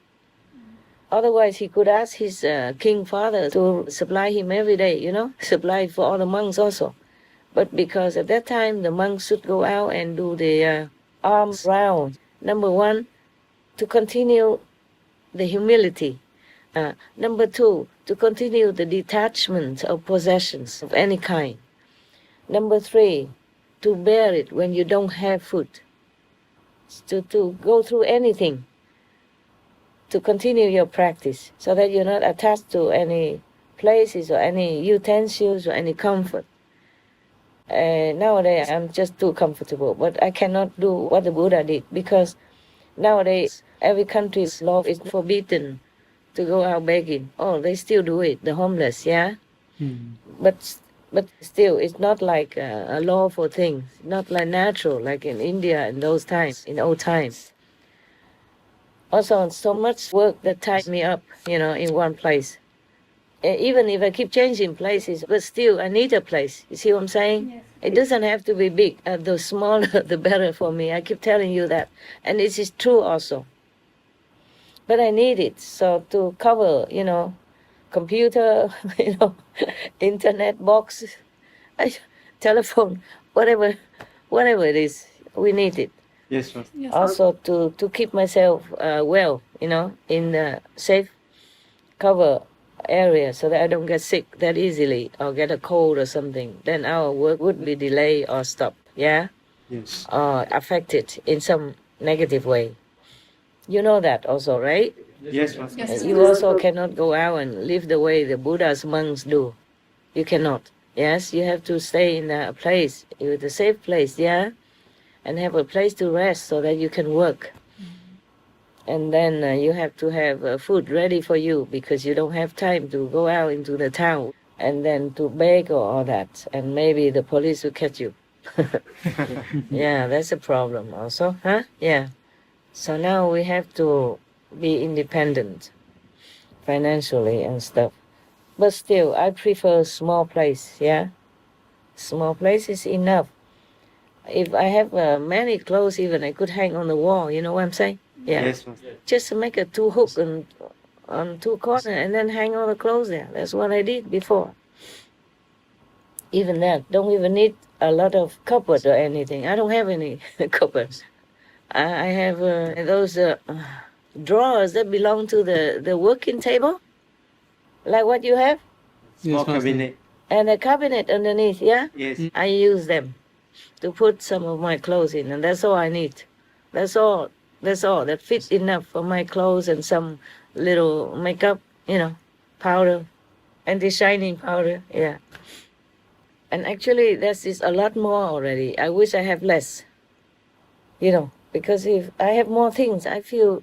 Otherwise, he could ask his king father to supply him every day, supply for all the monks also. But because at that time, the monks should go out and do the alms round. Number one, to continue the humility. Number two, to continue the detachment of possessions of any kind. Number three, to bear it when you don't have food. To go through anything, to continue your practice, so that you're not attached to any places or any utensils or any comfort. Nowadays, I'm just too comfortable, but I cannot do what the Buddha did, because Nowadays, every country's law is forbidden to go out begging. Oh, they still do it, the homeless, yeah? But still, it's not like a lawful thing, not like natural, like in India in those times, in old times. Also, so much work that ties me up, in one place. Even if I keep changing places, but still, I need a place. You see what I'm saying? Yes. It doesn't have to be big. The smaller, the better for me. I keep telling you that. And this is true also. But I need it. So to cover, computer, internet box, telephone, whatever it is, we need it. Yes, Master. Yes. Also to keep myself well, in the safe cover area so that I don't get sick that easily or get a cold or something. Then our work would be delayed or stopped, yeah? Yes. Or affected in some negative way. You know that also, right? Yes, Master. Yes. You also cannot go out and live the way the Buddha's monks do. You cannot. Yes, you have to stay in a place, with a safe place, yeah? And have a place to rest so that you can work. And then you have to have food ready for you because you don't have time to go out into the town and then to beg or all that. And maybe the police will catch you. Yeah, that's a problem also, huh? Yeah. So now we have to be independent financially and stuff. But still, I prefer small place, yeah? Small place is enough. If I have many clothes, even I could hang on the wall, you know what I'm saying? Yeah. Yes, Master. Just make a two hook and on two corners and then hang all the clothes there. That's what I did before. Even that, don't even need a lot of cupboard or anything. I don't have any cupboards. I have those drawers that belong to the working table, like what you have, Small Yes, Master. cabinet. and a cabinet underneath, yeah? Yes. I use them to put some of my clothes in, and that's all I need. That's all. That fits enough for my clothes and some little makeup, powder, anti-shining powder, yeah. And actually, this is a lot more already. I wish I have less, because if I have more things, I feel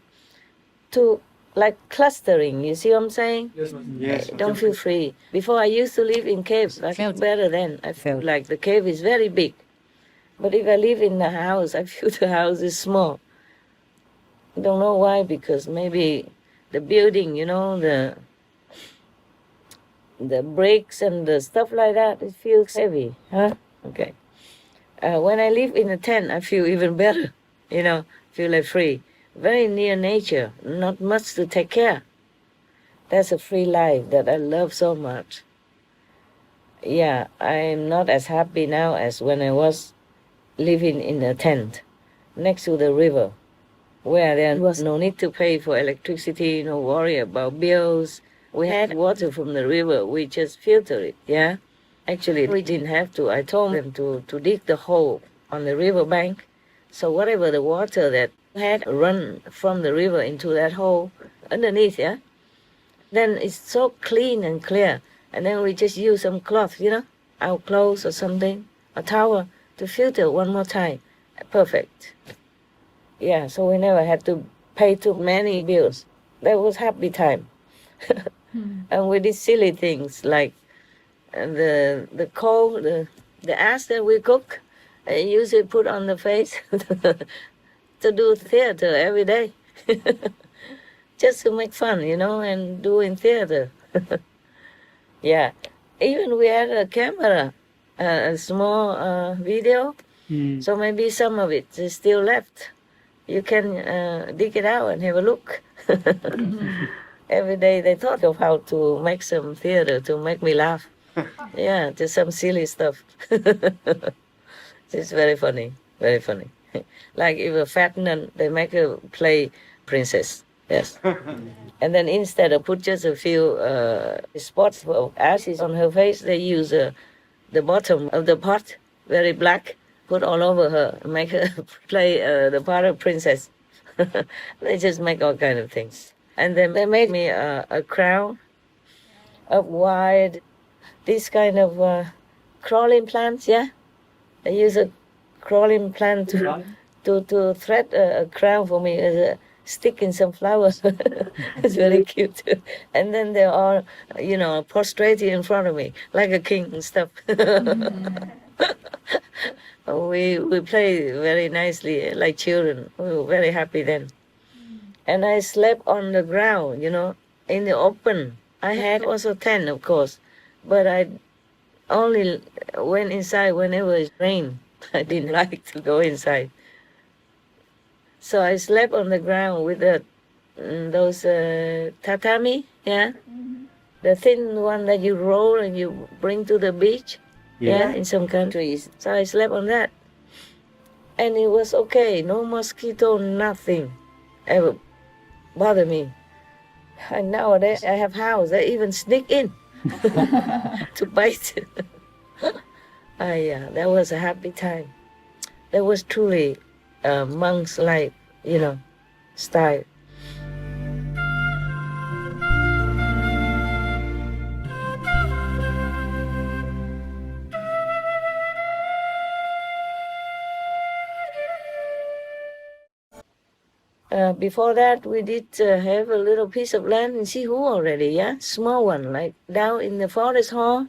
too, like clustering. You see what I'm saying? Yes, I don't feel free. Before I used to live in caves. I felt better then. I felt like the cave is very big. But if I live in the house, I feel the house is small. I don't know why, because maybe the building, the bricks and the stuff like that, it feels heavy, huh? Okay. When I live in a tent, I feel even better, feel like free. Very near nature, not much to take care. That's a free life that I love so much. Yeah, I'm not as happy now as when I was living in a tent next to the river, where there was no need to pay for electricity, no worry about bills. We had water from the river, we just filtered it, yeah? Actually, we didn't have to. I told them to dig the hole on the river bank, so whatever the water that had run from the river into that hole underneath, yeah? Then it's so clean and clear, and then we just use some cloth, our clothes or something, a towel, to filter one more time. Perfect. Yeah, so we never had to pay too many bills. That was happy time. And we did silly things like the coal, the ash that we cook, I usually put on the face to do theater every day. Just to make fun, and doing theater. Yeah. Even we had a camera, a small video, so maybe some of it is still left. You can dig it out and have a look. Every day they thought of how to make some theater to make me laugh. Yeah, just some silly stuff. It's very funny, very funny. Like if a fat nun, they make her play princess. Yes. And then instead of put just a few spots of ashes on her face, they use the bottom of the pot, very black, put all over her, make her play the part of princess. They just make all kind of things. And then they made me a crown of wide, this kind of crawling plants, yeah? They use a crawling plant to thread a crown for me as a stick in some flowers. It's very cute. And then they're all, prostrated in front of me like a king and stuff. We play very nicely like children. We were very happy then. And I slept on the ground, in the open. I had also tent, of course, but I only went inside whenever it rained. I didn't like to go inside. So I slept on the ground with those tatami, the thin one that you roll and you bring to the beach, in some countries. So I slept on that. And it was okay, no mosquito, nothing ever bothered me. And nowadays I have house, I even sneak in to bite. That was a happy time. That was truly a monk's life, style. Before that, we did have a little piece of land in Sihu already, small one, like down in the forest hall,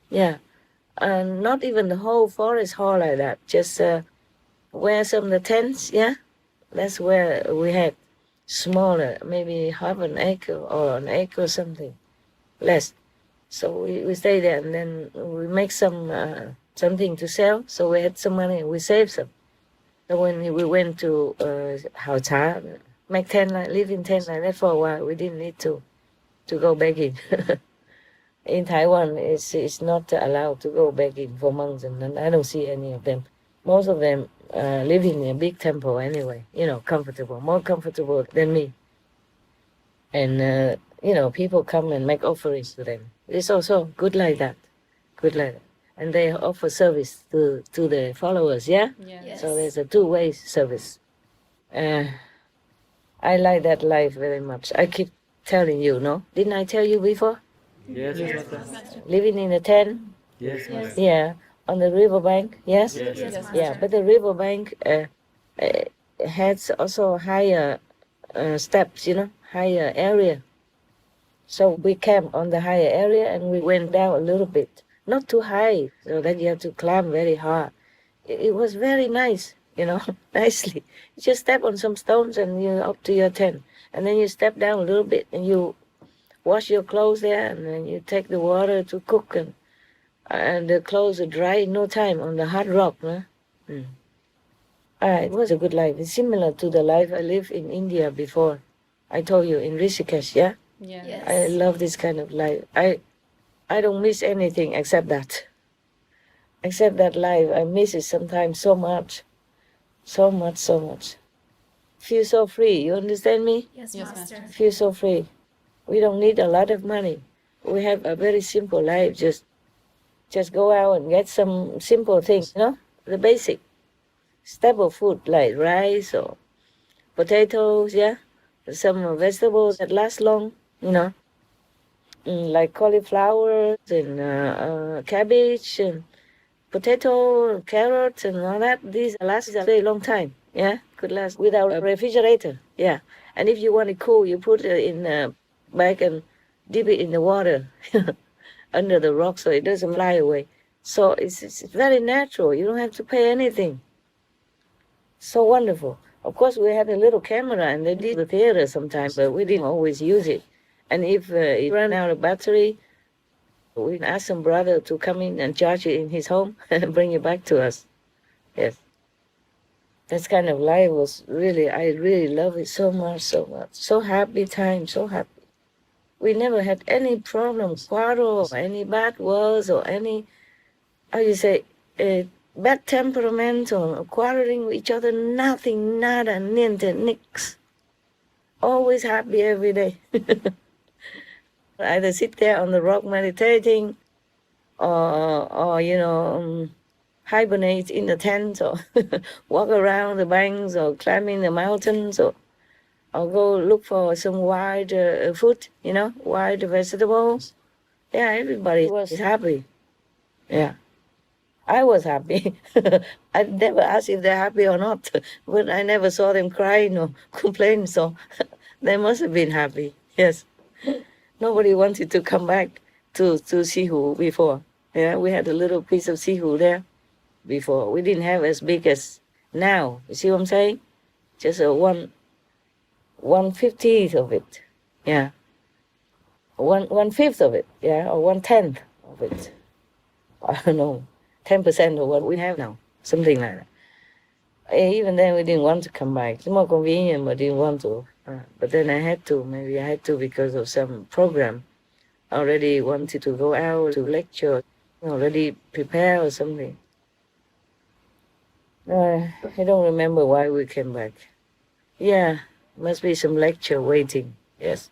not even the whole forest hall like that, just where some of the tents, that's where we had smaller, maybe half an acre or an acre or something, less. So we stay there, and then we make something to sell, so we had some money, we saved some. So when we went to Hào Trá, make tent, live in tent like that for a while, we didn't need to go begging. In Taiwan, it's not allowed to go begging for monks, and I don't see any of them. Most of them live in a big temple anyway, comfortable, more comfortable than me. And, people come and make offerings to them. It's also good like that, And they offer service to the followers, Yes. So there's a two-way service. I like that life very much. I keep telling you, no? Didn't I tell you before? Yes, Master. Living in a tent? Yes, Master. Yeah. On the riverbank? Yes? Yes. Yeah, but the riverbank has also higher steps, higher area. So we camped on the higher area and we went down a little bit. Not too high, so that you have to climb very hard. It was very nice, nicely. You just step on some stones and you're up to your tent. And then you step down a little bit and you wash your clothes there, and then you take the water to cook, and the clothes are dry in no time on the hard rock. It was a good life. It's similar to the life I lived in India before. I told you, in Rishikesh, Yes. I love this kind of life. I don't miss anything except that. Except that life. I miss it sometimes so much. So much. Feel so free. You understand me? Yes, Yes, Master. Feel so free. We don't need a lot of money. We have a very simple life. Just go out and get some simple things, the basic staple food like rice or potatoes, some vegetables that last long, like cauliflower and cabbage and potato, carrots and all that. These last a very long time, could last without a refrigerator, And if you want it cool, you put it in a bag and dip it in the water under the rock so it doesn't fly away. So it's very natural. You don't have to pay anything. So wonderful. Of course, we had a little camera and they did the theater sometimes, but we didn't always use it. And if it ran out of battery, we asked some brother to come in and charge it in his home and bring it back to us. Yes. That kind of life was I really love it so much. So happy time, so happy. We never had any problems, quarrel, or any bad words, or any, bad temperament, or quarreling with each other. Nothing, nada, niente, nix. Always happy every day. Either sit there on the rock meditating, or hibernate in the tent, or walk around the banks, or climbing the mountains, or go look for some wild food, wild vegetables. Yeah, everybody was happy. Yeah. I was happy. I never asked if they're happy or not, but I never saw them crying or complain, so they must have been happy. Yes. Nobody wanted to come back to Sihu before. Yeah, we had a little piece of Sihu there before. We didn't have as big as now. You see what I'm saying? Just a 1/50th of it. Yeah. 1/5 of it. Yeah, or 1/10 of it. I don't know. 10% of what we have now. Something like that. Even then, we didn't want to come back. It's more convenient, but didn't want to. But then I had to. Maybe I had to because of some program. I already wanted to go out to lecture. Already prepare or something. I don't remember why we came back. Yeah, must be some lecture waiting. Yes.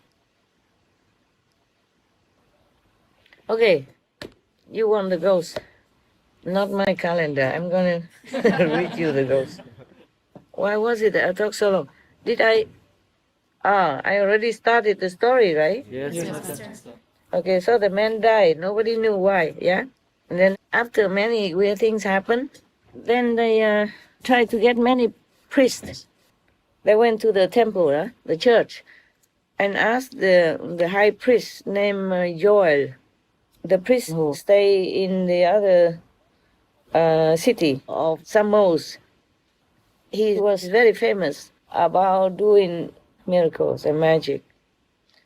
Okay, you want the ghost. Not my calendar. I'm going to read you the ghost. Why was it that I talked so long? Did I? I already started the story, right? Yes, Master. Okay, so the man died. Nobody knew why, yeah? And then after many weird things happened, then they tried to get many priests. They went to the temple, the church, and asked the high priest named Joel, the priest who stay in the other city of Samos. He was very famous about doing miracles and magic.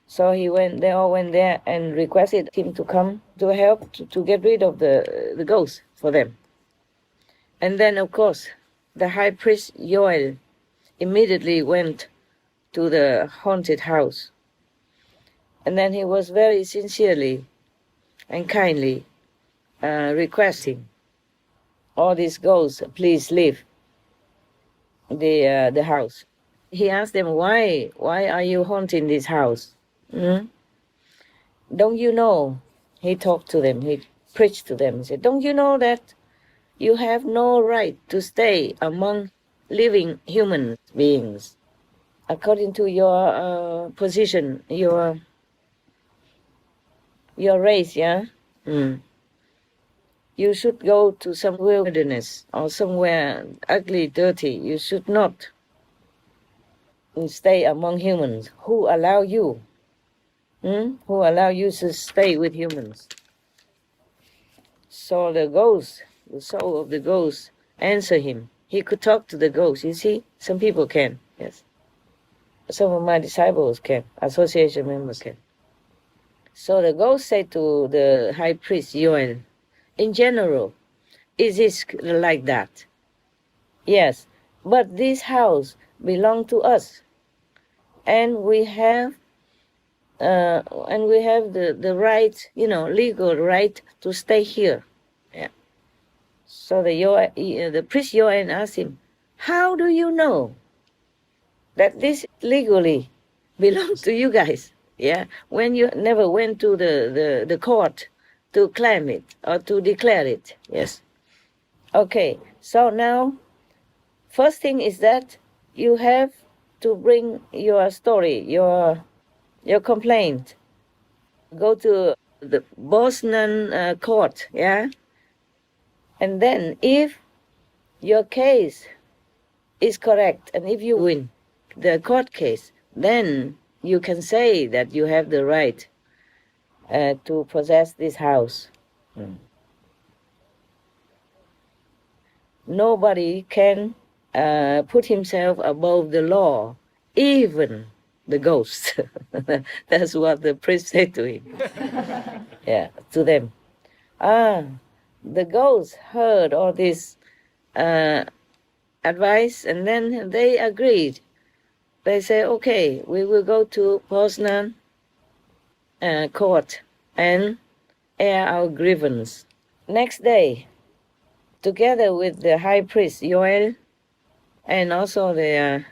So they all went there and requested him to come to help to get rid of the ghost for them. And then, of course, the high priest Joel immediately went to the haunted house. And then he was very sincerely and kindly requesting all these ghosts, please leave the house. He asked them, why are you haunting this house? Don't you know? He talked to them, he preached to them. He said, don't you know that you have no right to stay among living human beings? According to your position, your race, yeah? You should go to some wilderness or somewhere ugly, dirty. You should not stay among humans. Who allow you? Who allow you to stay with humans? So the ghost, the soul of the ghost, answer him. He could talk to the ghost. You see, some people can. Yes, some of my disciples can. Association members can. So the ghost said to the high priest Joel, in general, is it like that? Yes, but this house belongs to us, and we have the right, legal right to stay here. Yeah. So the priest Joel asked him, how do you know that this legally belongs to you guys? Yeah, when you never went to the court to claim it or to declare it. Yes. Okay, so now, first thing is that you have to bring your story, your complaint. Go to the Bosnian court, yeah? And then if your case is correct, and if you win the court case, then you can say that you have the right to possess this house. Nobody can put himself above the law, even the ghost. That's what the priest said to him. Yeah, to them. The ghost heard all this advice, and then they agreed. They say, okay, we will go to Poznan court and air our grievance. Next day, together with the high priest Joel and also the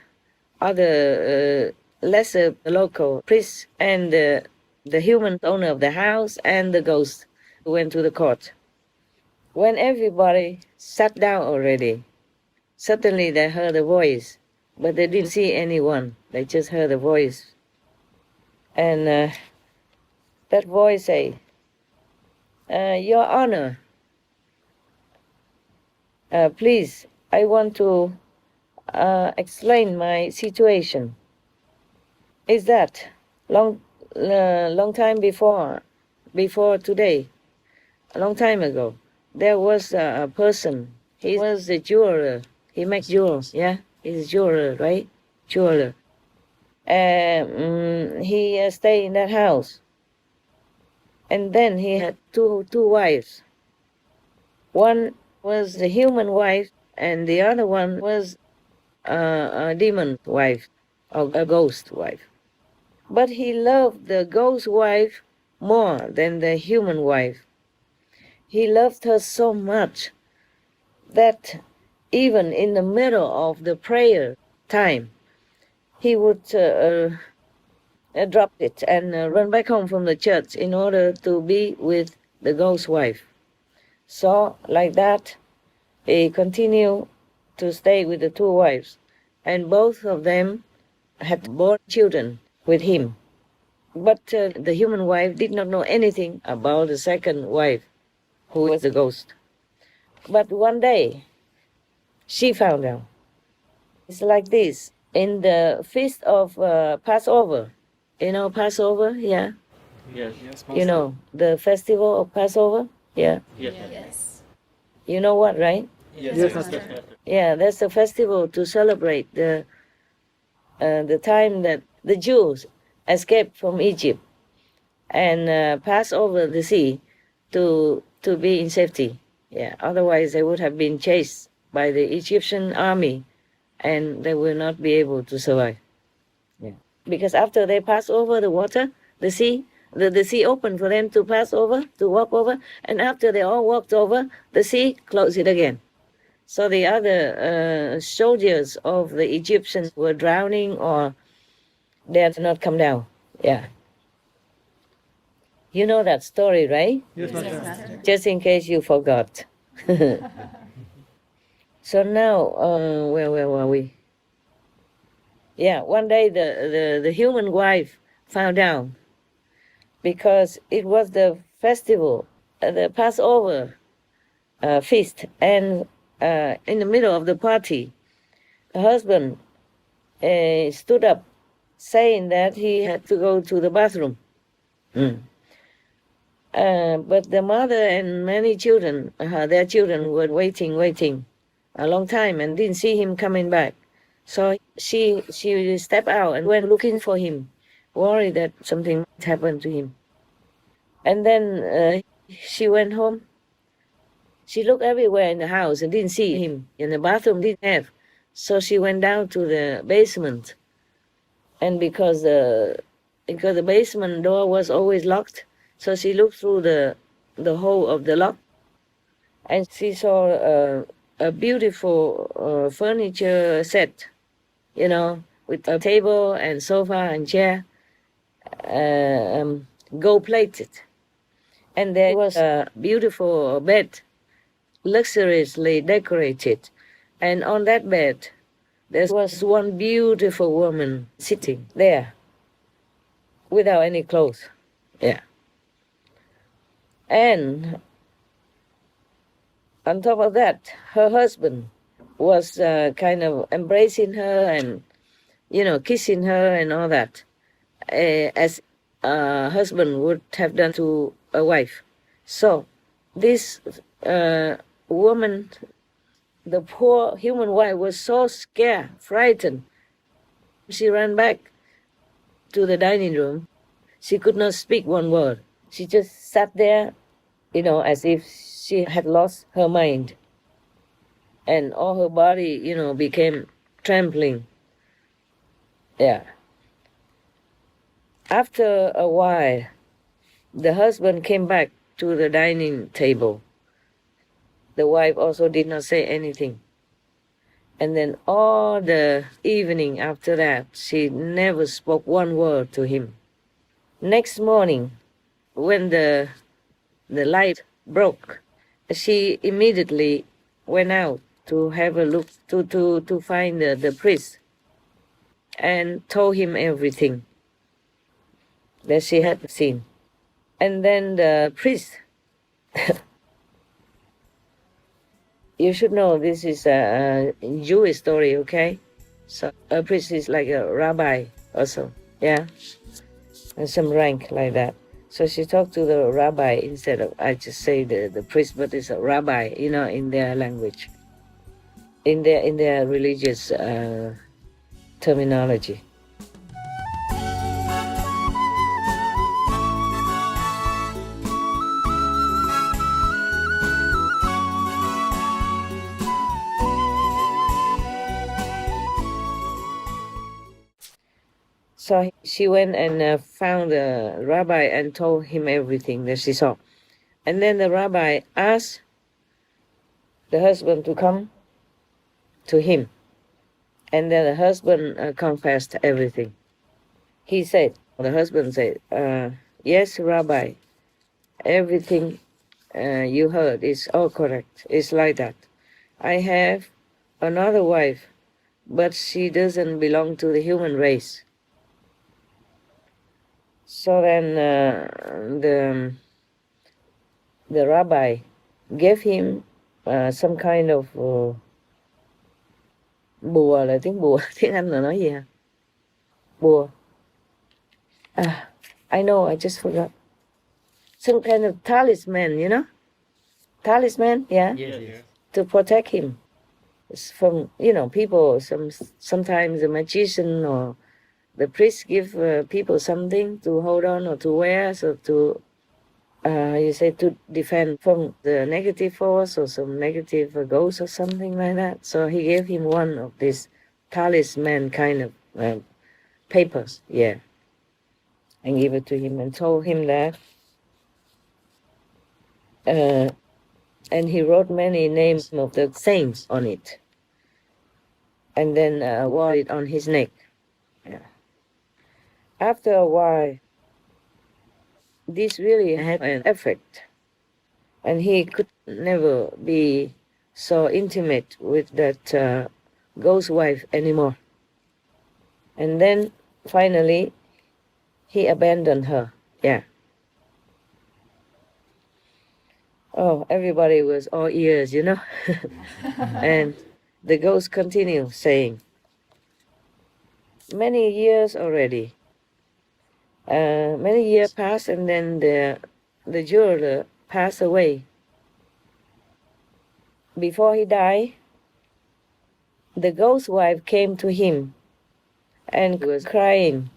other lesser local priests and the human owner of the house and the ghost went to the court. When everybody sat down already, suddenly they heard a voice, but they didn't see anyone. They just heard a voice. And that voice say, Your Honor, Please, I want to explain my situation. Is that long time before today, a long time ago, there was a person. He was a jeweler. He makes jewels. Yeah, he's a jeweler, right? Jeweler. He stayed in that house, and then he had two wives. One was the human wife, and the other one was a demon wife, or a ghost wife. But he loved the ghost wife more than the human wife. He loved her so much that even in the middle of the prayer time, he would drop it and run back home from the church in order to be with the ghost wife. So, like that, he continued to stay with the two wives, and both of them had born children with him. But the human wife did not know anything about the second wife, who was the ghost. But one day, she found out. It's like this. In the feast of Passover, you know Passover, yeah? Yes. You know, the festival of Passover, yeah? Yes. Yes. You know what, right? Yes, Master. Yeah, that's a festival to celebrate the time that the Jews escaped from Egypt and passed over the sea to be in safety. Yeah, otherwise they would have been chased by the Egyptian army, and they will not be able to survive. Yeah, because after they pass over the water, the sea opened for them to pass over, to walk over, and after they all walked over, the sea closed it again. So the other soldiers of the Egyptians were drowning or they had not come down. Yeah. You know that story, right? Yes, Yes, Master. Master. Just in case you forgot. So now, where were we? Yeah, one day the human wife found out because it was the festival, the Passover feast, and in the middle of the party, the husband stood up saying that he had to go to the bathroom. But the mother and many children, their children were waiting a long time and didn't see him coming back. So she stepped out and went looking for him, worried that something might happen to him. And then she went home. She looked everywhere in the house and didn't see him. In the bathroom didn't have. So she went down to the basement. And because the basement door was always locked, so she looked through the hole of the lock, and she saw a beautiful furniture set, you know, with a table and sofa and chair, gold plated. And there was a beautiful bed, luxuriously decorated. And on that bed, there was one beautiful woman sitting there without any clothes. Yeah. And on top of that, her husband was kind of embracing her and, you know, kissing her and all that, as a husband would have done to a wife. So this woman, the poor human wife, was so scared, frightened. She ran back to the dining room. She could not speak one word. She just sat there, you know, as if she had lost her mind. And all her body, you know, became trembling. Yeah. After a while, the husband came back to the dining table. The wife also did not say anything. And then all the evening after that, she never spoke one word to him. Next morning, when the light broke, she immediately went out to have a look, to find the priest, and told him everything that she had seen. And then the priest you should know this is a Jewish story, okay? So a priest is like a rabbi also, yeah? And some rank like that. So she talked to the rabbi instead of, I just say the priest, but it's a rabbi, you know, in their language, in their religious terminology. So she went and found the rabbi and told him everything that she saw. And then the rabbi asked the husband to come to him. And then the husband confessed everything. The husband said, yes, Rabbi, everything you heard is all correct. It's like that. I have another wife, but she doesn't belong to the human race. So then the rabbi gave him some kind of bùa, là tiếng bùa, tiếng Anh là nói gì hả? Bùa. I know, I just forgot. Some kind of talisman, you know? Talisman, yeah? Yes. To protect him. It's from, you know, people, sometimes a magician or the priest give people something to hold on or to wear, so to, to defend from the negative force or some negative ghost or something like that. So he gave him one of these talisman kind of papers, yeah, and gave it to him and told him that. And he wrote many names of the saints on it, and then wore it on his neck. Yeah. After a while, this really had an effect, and he could never be so intimate with that ghost wife anymore. And then finally, he abandoned her. Yeah. Oh, everybody was all ears, you know. And the ghost continued saying, many years already. Many years passed, and then the jeweler passed away. Before he died, the ghost wife came to him and was crying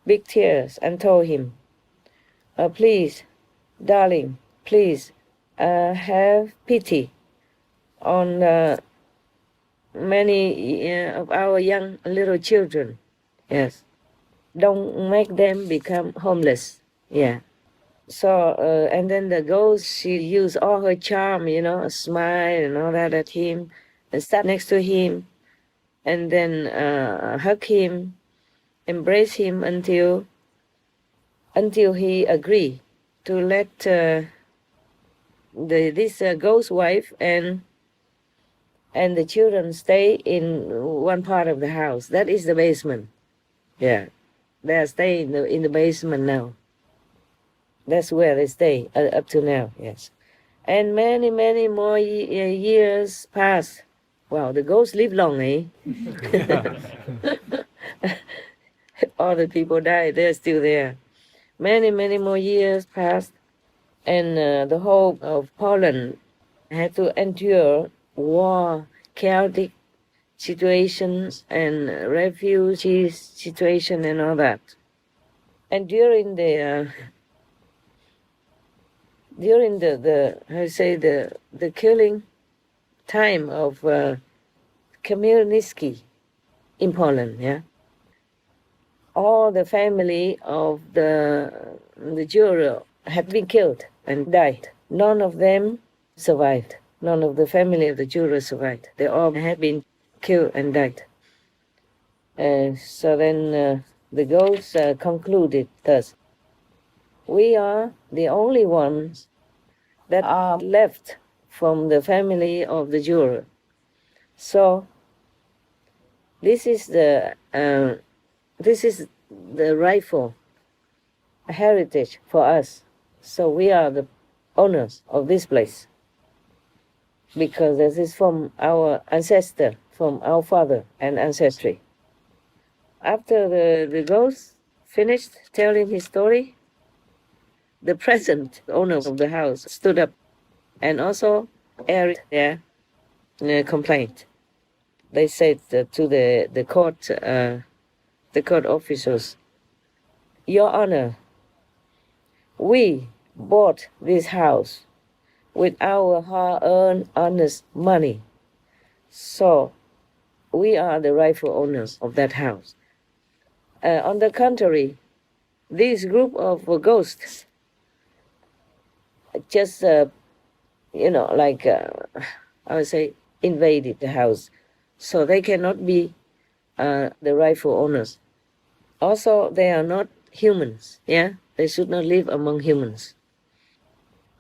big tears and told him, please, darling, please have pity on many of our young little children. Yes. Don't make them become homeless. Yeah. So, and then the ghost, she used all her charm, you know, a smile and all that at him, and sat next to him, and then hug him, embrace him until he agreed to let this ghost wife and the children stay in one part of the house. That is the basement. Yeah. They are staying in the basement now. That's where they stay up to now, yes. And many, many more years passed. Wow, the ghosts live long, eh? All the people died, they're still there. Many, many more years passed, and the whole of Poland had to endure war, chaotic situations and refugee situation and all that. And during the killing time of Khmelnytsky in Poland, yeah, all the family of the juror had been killed and died. None of them survived. None of the family of the juror survived. They all had been killed and died. So then the ghost concluded thus: we are the only ones that are left from the family of the juror. So this is the rightful heritage for us. So we are the owners of this place. because this is from our ancestor, from our father and ancestry. After the ghost finished telling his story, the present owner of the house stood up and also aired their complaint. They said to the court officials, "Your Honor, we bought this house with our hard-earned, honest money, so we are the rightful owners of that house. On the contrary, this group of ghosts just, I would say, invaded the house, so they cannot be the rightful owners. Also, they are not humans, yeah? They should not live among humans."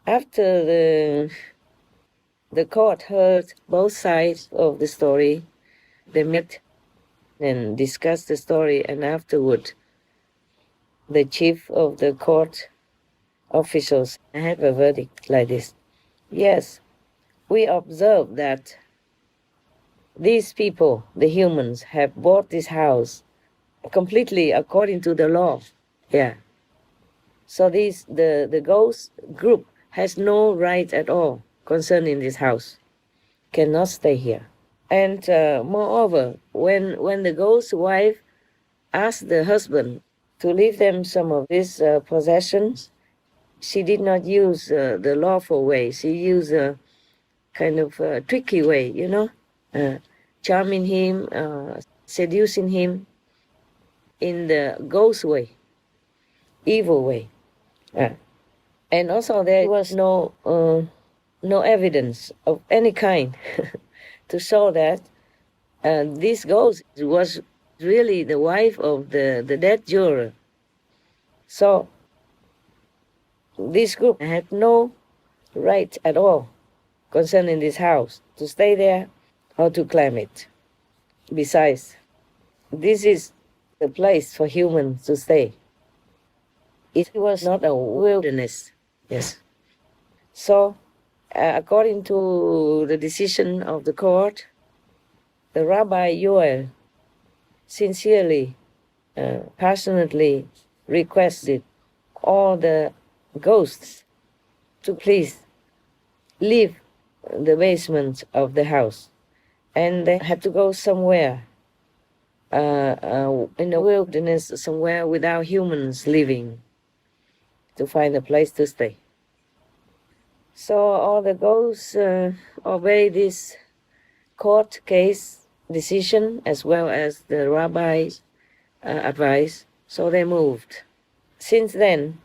After the court heard both sides of the story, they met and discussed the story, and afterward, the chief of the court officials had a verdict like this: "Yes, we observe that these people, the humans, have bought this house completely according to the law. Yeah. So the ghost group has no right at all concerning this house, cannot stay here. And moreover, when the ghost wife asked the husband to leave them some of these possessions, she did not use the lawful way. She used a kind of tricky way, charming him, seducing him in the ghost way, evil way. And also there was no evidence of any kind to show that this ghost was really the wife of the dead juror. So this group had no right at all concerning this house to stay there or to claim it. Besides, this is the place for humans to stay. It was not a wilderness. Yes. So, according to the decision of the court, the Rabbi Yoel sincerely, passionately requested all the ghosts to please leave the basement of the house, and they had to go somewhere in the wilderness, somewhere without humans living, to find a place to stay. So all the ghosts obey this court case decision as well as the rabbi's advice, so they moved. Since then,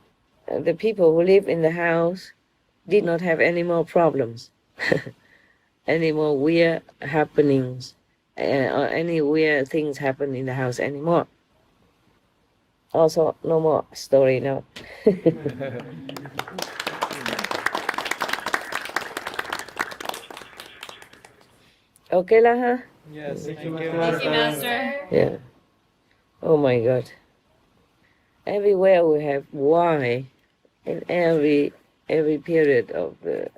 the people who live in the house did not have any more problems, any more weird happenings, or any weird things happen in the house anymore. Also, no more story now. Okay lah, huh? Yes, thank you, Thank you, Master. Yeah. Oh my God. Everywhere we have why in every period of the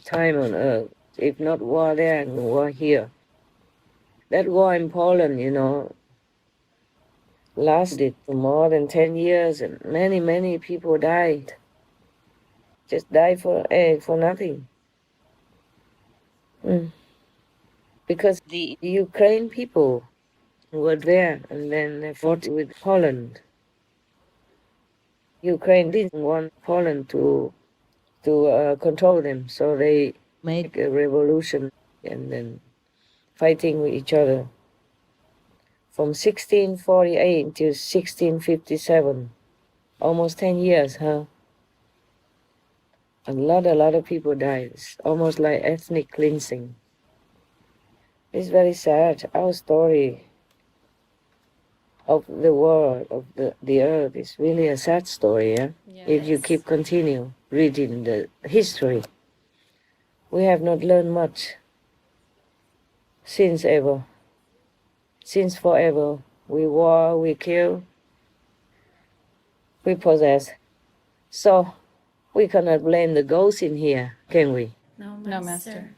time on earth. If not war there, war here. That war in Poland, lasted more than 10 years, and many people died. Just died for nothing. Because the Ukraine people were there, and then they fought with Poland. Ukraine didn't want Poland to control them, so they made a revolution and then fighting with each other. From 1648 to 1657, almost 10 years, huh? A lot of people died. It's almost like ethnic cleansing. It's very sad. Our story of the world, of the earth, is really a sad story, yeah? Yes. If you keep continue reading the history. We have not learned much since ever. Since forever. We war, we kill, we possess. So we cannot blame the ghosts in here, can we? No, Master.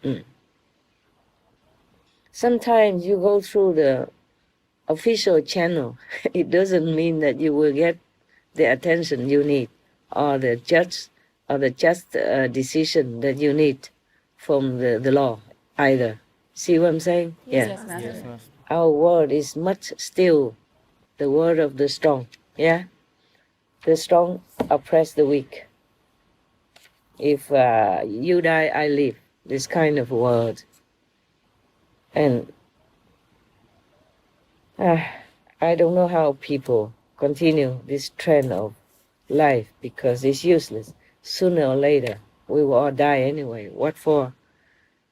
sometimes you go through the official channel. It doesn't mean that you will get the attention you need or the just decision that you need from the law either. See what I'm saying? Yes, Master. Yes, Master. Our word is much still the word of the strong. Yeah? The strong oppress the weak. If you die, I live. This kind of word. And I don't know how people continue this trend of life because it's useless. Sooner or later, we will all die anyway. What for?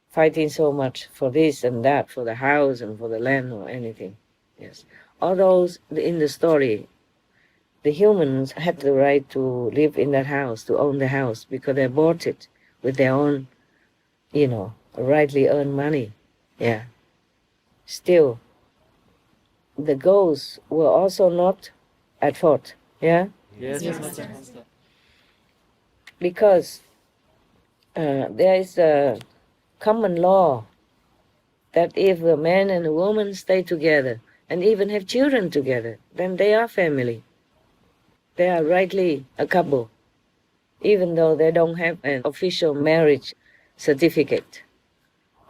Fighting so much for this and that, for the house and for the land or anything. Yes. All those in the story, the humans had the right to live in that house, to own the house, because they bought it with their own, rightly earned money. Yeah. Still, the ghosts were also not at fault. Yeah? Yes, Yes, Master. Because there is a common law that if a man and a woman stay together and even have children together, then they are family. They are rightly a couple, even though they don't have an official marriage certificate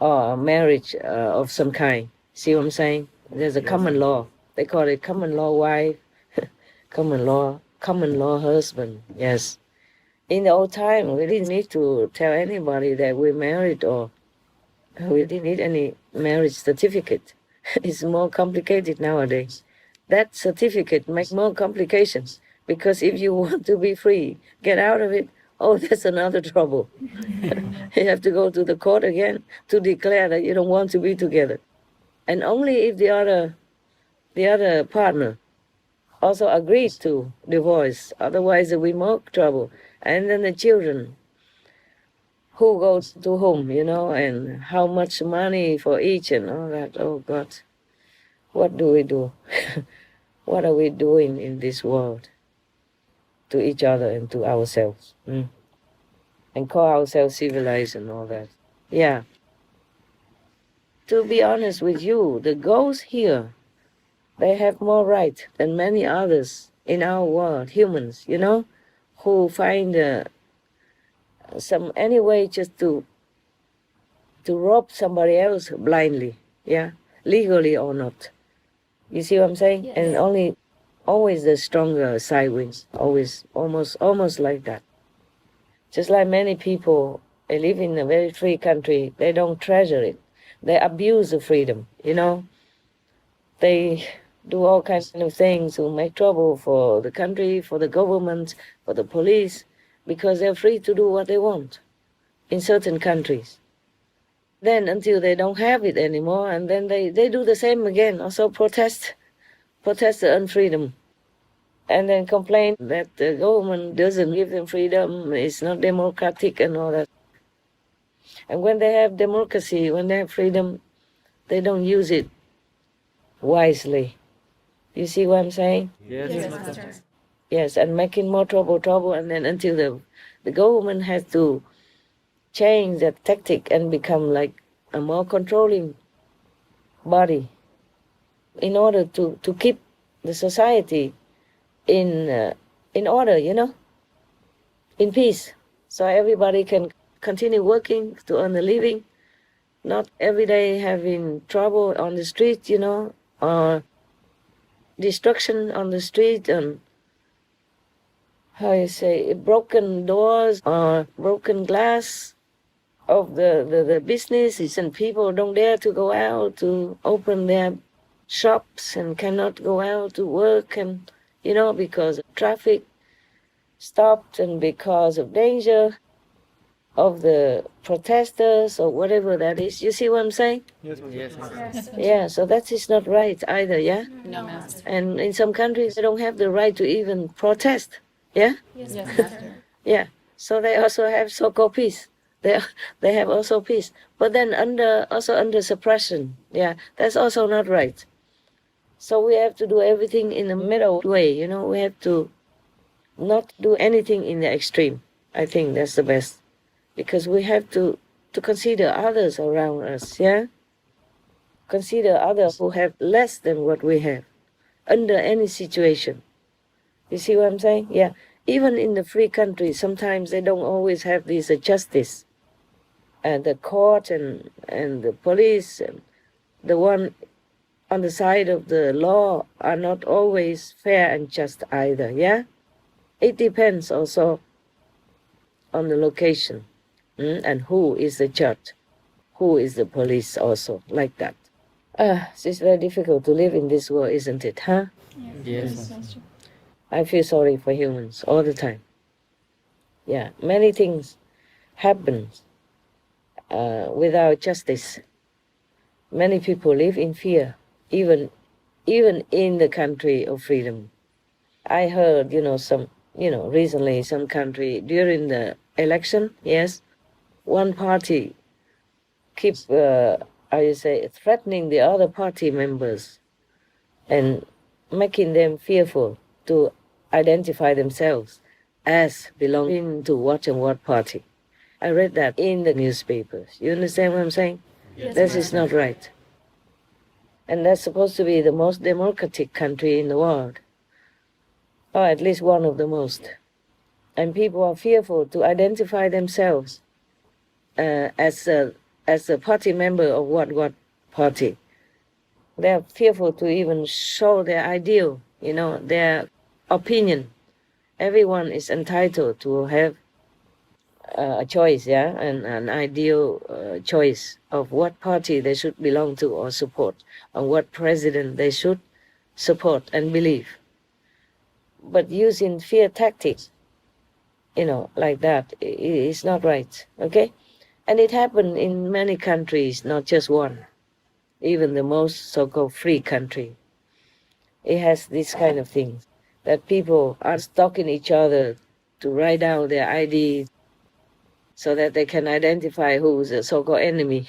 or a marriage of some kind. See what I'm saying? There's a common law. They call it common law wife, common law husband. Yes. In the old time, we didn't need to tell anybody that we're married or we didn't need any marriage certificate. It's more complicated nowadays. That certificate makes more complications because if you want to be free, get out of it, oh, that's another trouble. You have to go to the court again to declare that you don't want to be together. And only if the other partner also agrees to divorce, otherwise there will be more trouble. And then the children, who goes to whom, and how much money for each and all that. Oh God, what do we do? What are we doing in this world to each other and to ourselves? And call ourselves civilized and all that. Yeah. To be honest with you, the ghosts here, they have more right than many others in our world, humans, who find any way just to rob somebody else blindly, legally or not. You see what I'm saying? Yes. And always the stronger side wins, almost like that. Just like many people, they live in a very free country, they don't treasure it. They abuse the freedom, They do all kinds of things to make trouble for the country, for the government, for the police, because they're free to do what they want in certain countries. Then until they don't have it anymore, and then they do the same again, also protest the unfreedom, and then complain that the government doesn't give them freedom, it's not democratic and all that. And when they have democracy, when they have freedom, they don't use it wisely. You see what I'm saying? Yes, Yes, Master. Master. Yes, and making more trouble, and then until the government has to change that tactic and become like a more controlling body in order to keep the society in order, in peace, so everybody can continue working to earn a living, not every day having trouble on the street, or destruction on the street and broken doors or broken glass of the businesses, and people don't dare to go out to open their shops and cannot go out to work, and because of traffic stopped and because of danger of the protesters or whatever that is. You see what I'm saying? Yes, Master. Yes. Yeah, so that is not right either, yeah? No, Master. And in some countries they don't have the right to even protest, yeah? Yes, Master. Yeah, so they also have so-called peace. They have also peace, but then under suppression. Yeah, that's also not right. So we have to do everything in the middle way. We have to not do anything in the extreme. I think that's the best, because we have to consider others around us. Yeah, consider others who have less than what we have under any situation. You see what I'm saying? Yeah. Even in the free countries, sometimes they don't always have this justice. And the court and the police and the one on the side of the law are not always fair and just either, yeah? It depends also on the location and who is the judge, who is the police also, like that. It's very difficult to live in this world, isn't it, huh? Yes. That's true. I feel sorry for humans all the time. Yeah, many things happen without justice. Many people live in fear, even in the country of freedom. I heard, recently some country during the election, yes, one party keep, threatening the other party members and making them fearful to identify themselves as belonging to what and what party. I read that in the newspapers. You understand what I'm saying? Yes, This is not right. And that's supposed to be the most democratic country in the world, or at least one of the most. And people are fearful to identify themselves as a party member of what party. They are fearful to even show their ideal, their opinion. Everyone is entitled to have a choice, yeah, and an ideal choice of what party they should belong to or support, and what president they should support and believe. But using fear tactics, like that, is not right, okay? And it happened in many countries, not just one. Even the most so-called free country. It has this kind of thing, that people are stalking each other to write down their ID so that they can identify who's the so-called enemy.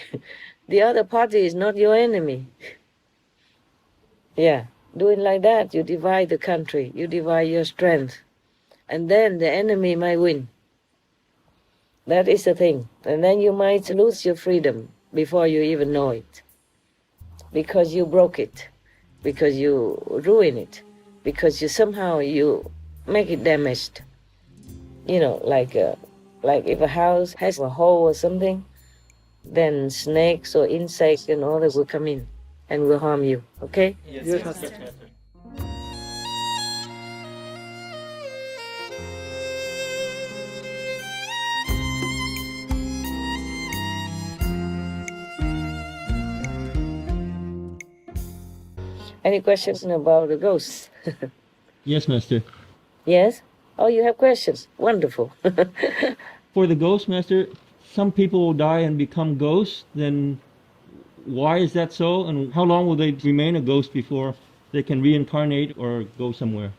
The other party is not your enemy. Yeah, doing like that, you divide the country, you divide your strength, and then the enemy might win. That is the thing. And then you might lose your freedom before you even know it. Because you broke it, because you ruin it, because you make it damaged. Like if a house has a hole or something, then snakes or insects and all that will come in and will harm you, okay? Yes, Master. Any questions about the ghosts? Yes, Master. Yes? Oh, you have questions? Wonderful. For the ghost, Master, some people will die and become ghosts. Then why is that so? And how long will they remain a ghost before they can reincarnate or go somewhere?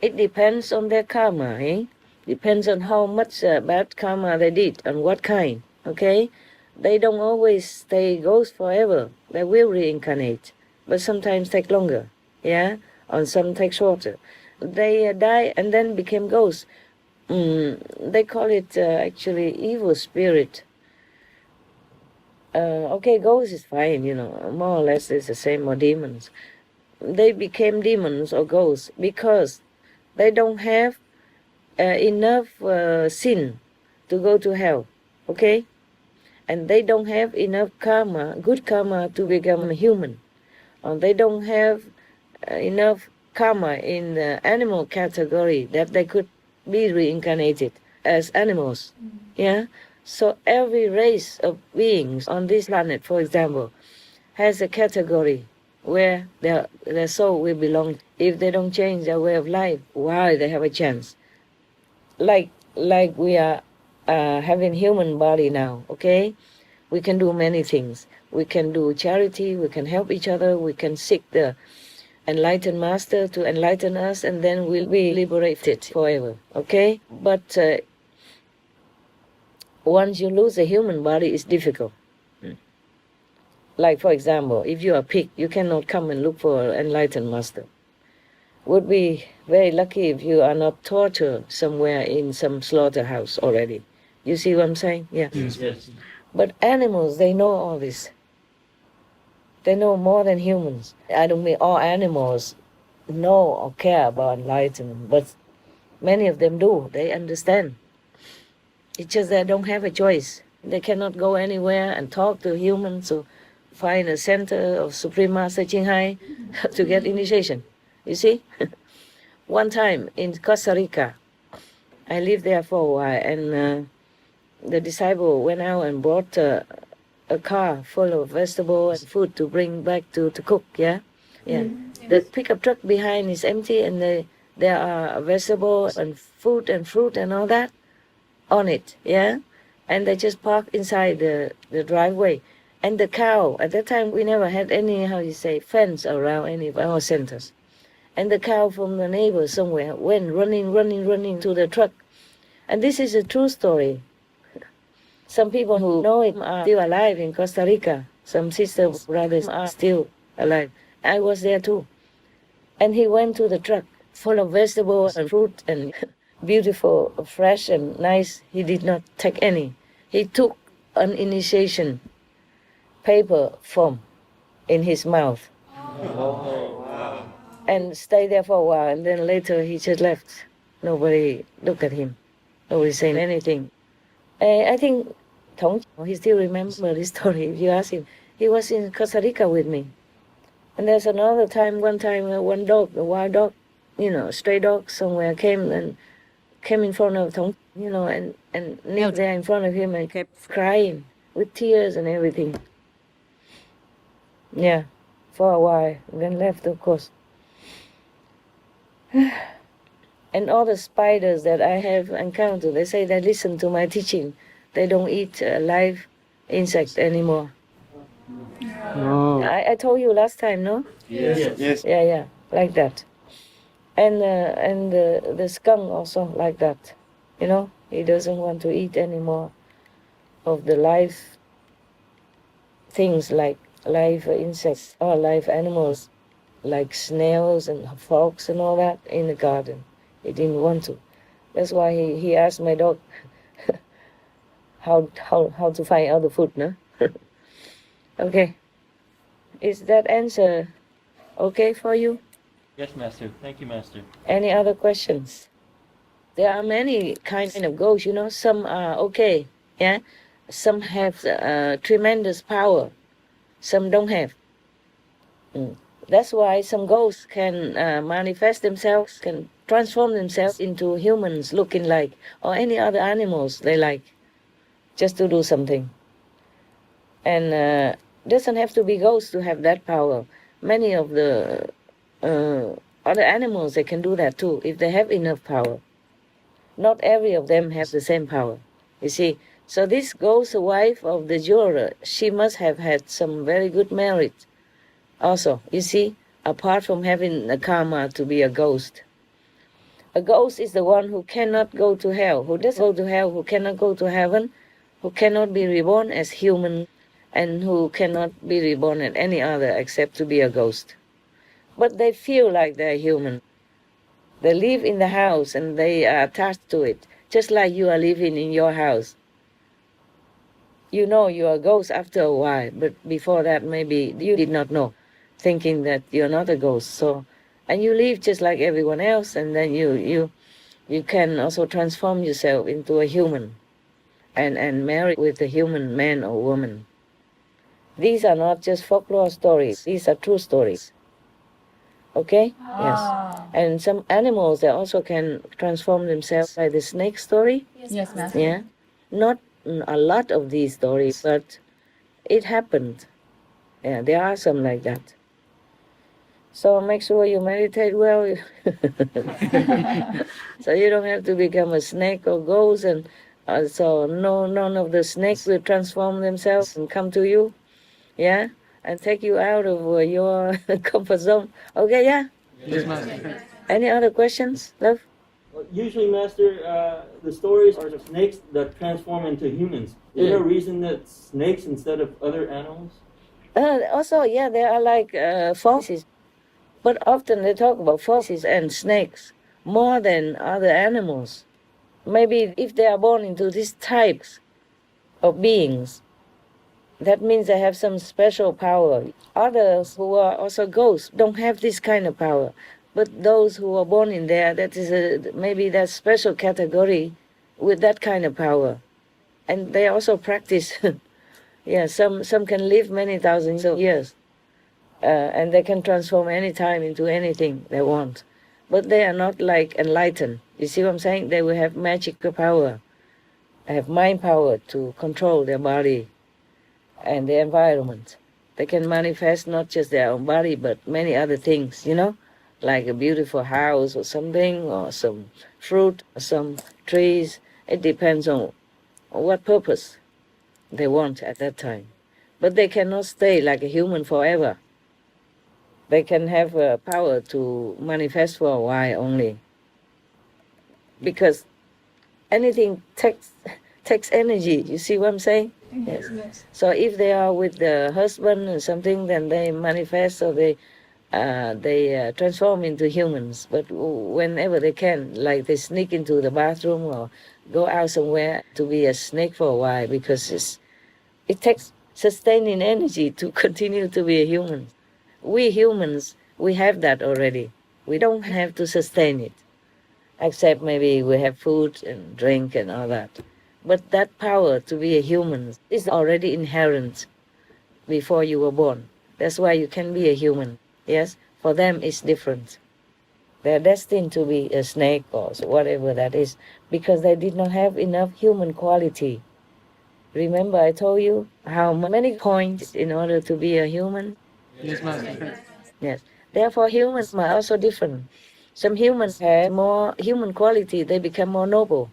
It depends on their karma, eh? Depends on how much bad karma they did and what kind, okay? They don't always stay ghosts forever. They will reincarnate, but sometimes take longer, yeah? Or some take shorter. They die and then became ghosts. They call it actually evil spirit. Okay, ghosts is fine, more or less it's the same, or demons. They became demons or ghosts because they don't have enough sin to go to hell, okay? And they don't have enough karma, good karma, to become a human. They don't have enough karma in the animal category that they could be reincarnated as animals. Yeah? So every race of beings on this planet, for example, has a category where their soul will belong. If they don't change their way of life, why they have a chance? Like we are having human body now, okay? We can do many things. We can do charity, we can help each other, we can seek the enlightened master to enlighten us, and then we'll be liberated forever, okay? But once you lose a human body, it's difficult. Like, for example, if you are a pig, you cannot come and look for an enlightened master. Would be very lucky if you are not tortured somewhere in some slaughterhouse already. You see what I'm saying? Yeah. Yes. But animals, they know all this. They know more than humans. I don't mean all animals know or care about enlightenment, but many of them do. They understand. It's just they don't have a choice. They cannot go anywhere and talk to humans or find a center of Supreme Master Qinghai to get initiation. You see? One time in Costa Rica, I lived there for a while, and the disciple went out and brought a car full of vegetable and food to bring back to cook, yeah? Yeah. The pickup truck behind is empty, and there are vegetables and food and fruit and all that on it, yeah? And they just park inside the driveway. And the cow, at that time we never had any, fence around any of our centers. And the cow from the neighbor somewhere went running to the truck. And this is a true story. Some people who know it are still alive in Costa Rica. Some sisters, brothers are still alive. I was there too. And he went to the truck full of vegetables and fruit and beautiful, fresh and nice. He did not take any. He took an initiation paper form in his mouth. And stayed there for a while, and then later he just left. Nobody looked at him. Nobody saying anything. I think Thong, he still remembers this story if you ask him. He was in Costa Rica with me. And there's another time, one dog, a wild dog, stray dog somewhere came in front of Thong, and knelt there in front of him and kept crying with tears and everything. Yeah, for a while, and then left, of course. And all the spiders that I have encountered, they say they listen to my teaching. They don't eat live insects anymore. Oh. I told you last time, no? Yes. Yeah, like that. And the skunk also like that. He doesn't want to eat anymore of the live things like live insects or live animals like snails and frogs and all that in the garden. He didn't want to. That's why he asked my dog how to find other food, no? Okay. Is that answer okay for you? Yes, Master. Thank you, Master. Any other questions? There are many kinds of ghosts, Some are okay, yeah? Some have tremendous power. Some don't have. That's why some ghosts can manifest themselves, can transform themselves into humans looking like, or any other animals they like, just to do something. And doesn't have to be ghosts to have that power. Many of the other animals, they can do that too, if they have enough power. Not every of them have the same power, you see. So this ghost wife of the jeweler, she must have had some very good merit also, you see, apart from having a karma to be a ghost. A ghost is the one who cannot go to hell, who does go to hell, who cannot go to heaven, who cannot be reborn as human, and who cannot be reborn as any other except to be a ghost. But they feel like they're human. They live in the house and they are attached to it, just like you are living in your house. You know you are a ghost after a while, but before that maybe you did not know, thinking that you're not a ghost. So, and you live just like everyone else, and then you can also transform yourself into a human and marry with a human man or woman. These are not just folklore stories, these are true stories. Okay? Yes. And some animals, they also can transform themselves, like the snake story. Yes, Master. Yeah. Not a lot of these stories, but it happened. Yeah, there are some like that. So make sure you meditate well. So you don't have to become a snake or ghost, and so none of the snakes will transform themselves and come to you. Yeah? And take you out of your comfort zone. Okay, yeah? Yes, Master. Any other questions, love? Usually, Master, the stories are the snakes that transform into humans. Is there a reason that snakes instead of other animals? Also, yeah, there are like foxes. But often they talk about foxes and snakes more than other animals. Maybe if they are born into these types of beings, That means they have some special power. Others who are also ghosts don't have this kind of power. But those who are born in there, that is maybe that special category with that kind of power. And they also practice. Yeah, some can live many thousands of years. And they can transform any time into anything they want. But they are not like enlightened. You see what I'm saying? They will have magical power, have mind power to control their body and the environment. They can manifest not just their own body, but many other things, like a beautiful house or something, or some fruit, or some trees. It depends on what purpose they want at that time. But they cannot stay like a human forever. They can have power to manifest for a while only. Because anything takes energy. You see what I'm saying? Yes. So if they are with the husband or something, then they manifest, or they transform into humans. But whenever they can, like they sneak into the bathroom or go out somewhere to be a snake for a while, because it takes sustaining energy to continue to be a human. We humans, we have that already. We don't have to sustain it, except maybe we have food and drink and all that. But that power to be a human is already inherent before you were born. That's why you can be a human. Yes, for them it's different. They're destined to be a snake or whatever that is, because they did not have enough human quality. Remember I told you how many points in order to be a human? Yes, Master. Yes. Therefore humans are also different. Some humans have more human quality, they become more noble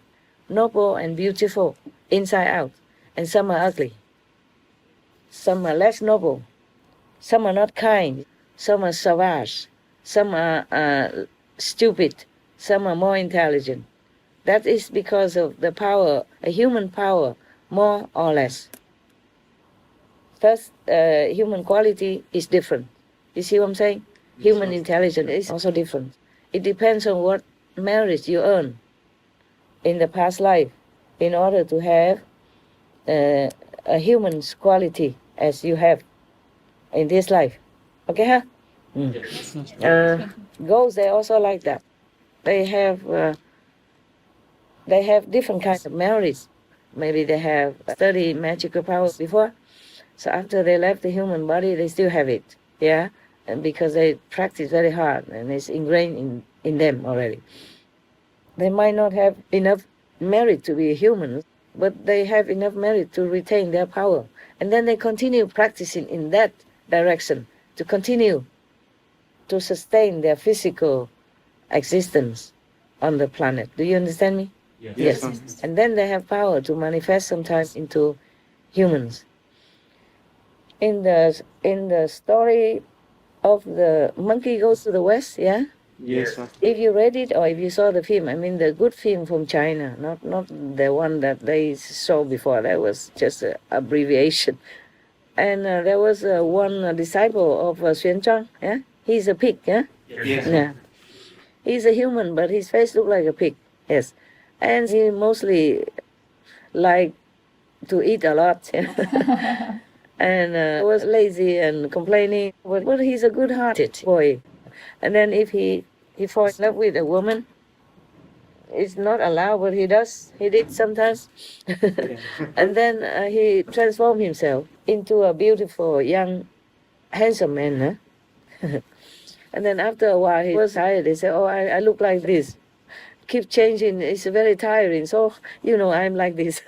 and beautiful inside out, and some are ugly. Some are less noble, some are not kind, some are savage, some are stupid, some are more intelligent. That is because of the power, a human power, more or less. Thus, human quality is different. You see what I'm saying? Human intelligence is also different. It depends on what merit you earn in the past life in order to have a human's quality as you have in this life. Okay, huh? Ghosts, they also like that. They have different kinds of merits. Maybe they have studied magical powers before, so after they left the human body, they still have it. Yeah, and because they practice very hard and it's ingrained in them already. They might not have enough merit to be a human, but they have enough merit to retain their power. And then they continue practicing in that direction to continue to sustain their physical existence on the planet. Do you understand me? Yes. And then they have power to manifest sometimes into humans. In the story of the monkey goes to the west, yeah? Yes, Master. If you read it or if you saw the film, I mean the good film from China, not the one that they saw before. That was just an abbreviation. And there was one disciple of Xuan Zhang, yeah? He's a pig, yeah? Yes. Yeah. He's a human, but his face looked like a pig, yes. And he mostly liked to eat a lot, yeah? And was lazy and complaining, but he's a good-hearted boy. And then if he falls in love with a woman, it's not allowed, but he did sometimes. And then he transformed himself into a beautiful, young, handsome man. Huh? And then after a while, he was tired. He said, oh, I look like this. Keep changing, it's very tiring. So, I'm like this.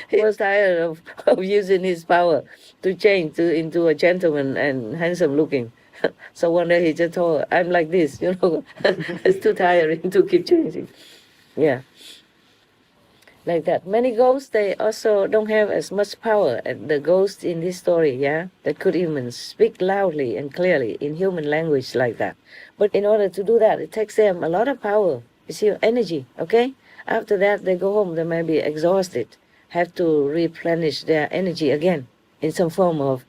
He was tired of using his power to change into a gentleman and handsome looking. So one day he just told her, I'm like this, It's too tiring to keep changing. Yeah. Like that. Many ghosts, they also don't have as much power as the ghosts in this story, yeah? That could even speak loudly and clearly in human language like that. But in order to do that, it takes them a lot of power. You see, energy, okay? After that, they go home, they may be exhausted, have to replenish their energy again in some form of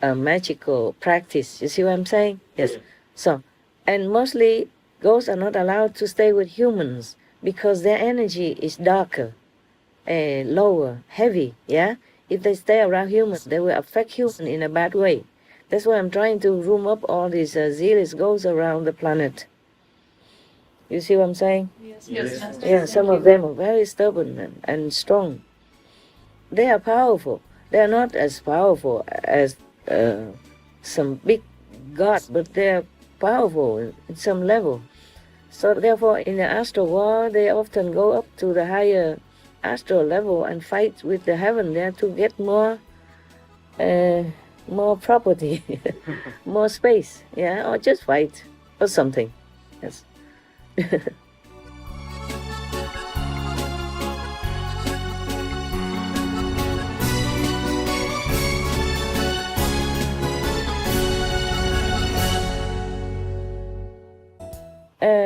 magical practice. You see what I'm saying? Yes. So, and mostly ghosts are not allowed to stay with humans because their energy is darker, lower, heavy, yeah? if they stay around humans, they will affect humans in a bad way. That's why I'm trying to room up all these zealous ghosts around the planet. You see what I'm saying? Yes, Master. Yeah, some of them are very stubborn and strong. They are powerful. They are not as powerful as some big god, but they are powerful in some level. So therefore, in the astral world, they often go up to the higher astral level and fight with the heaven there to get more property, more space, yeah, or just fight or something. Yes.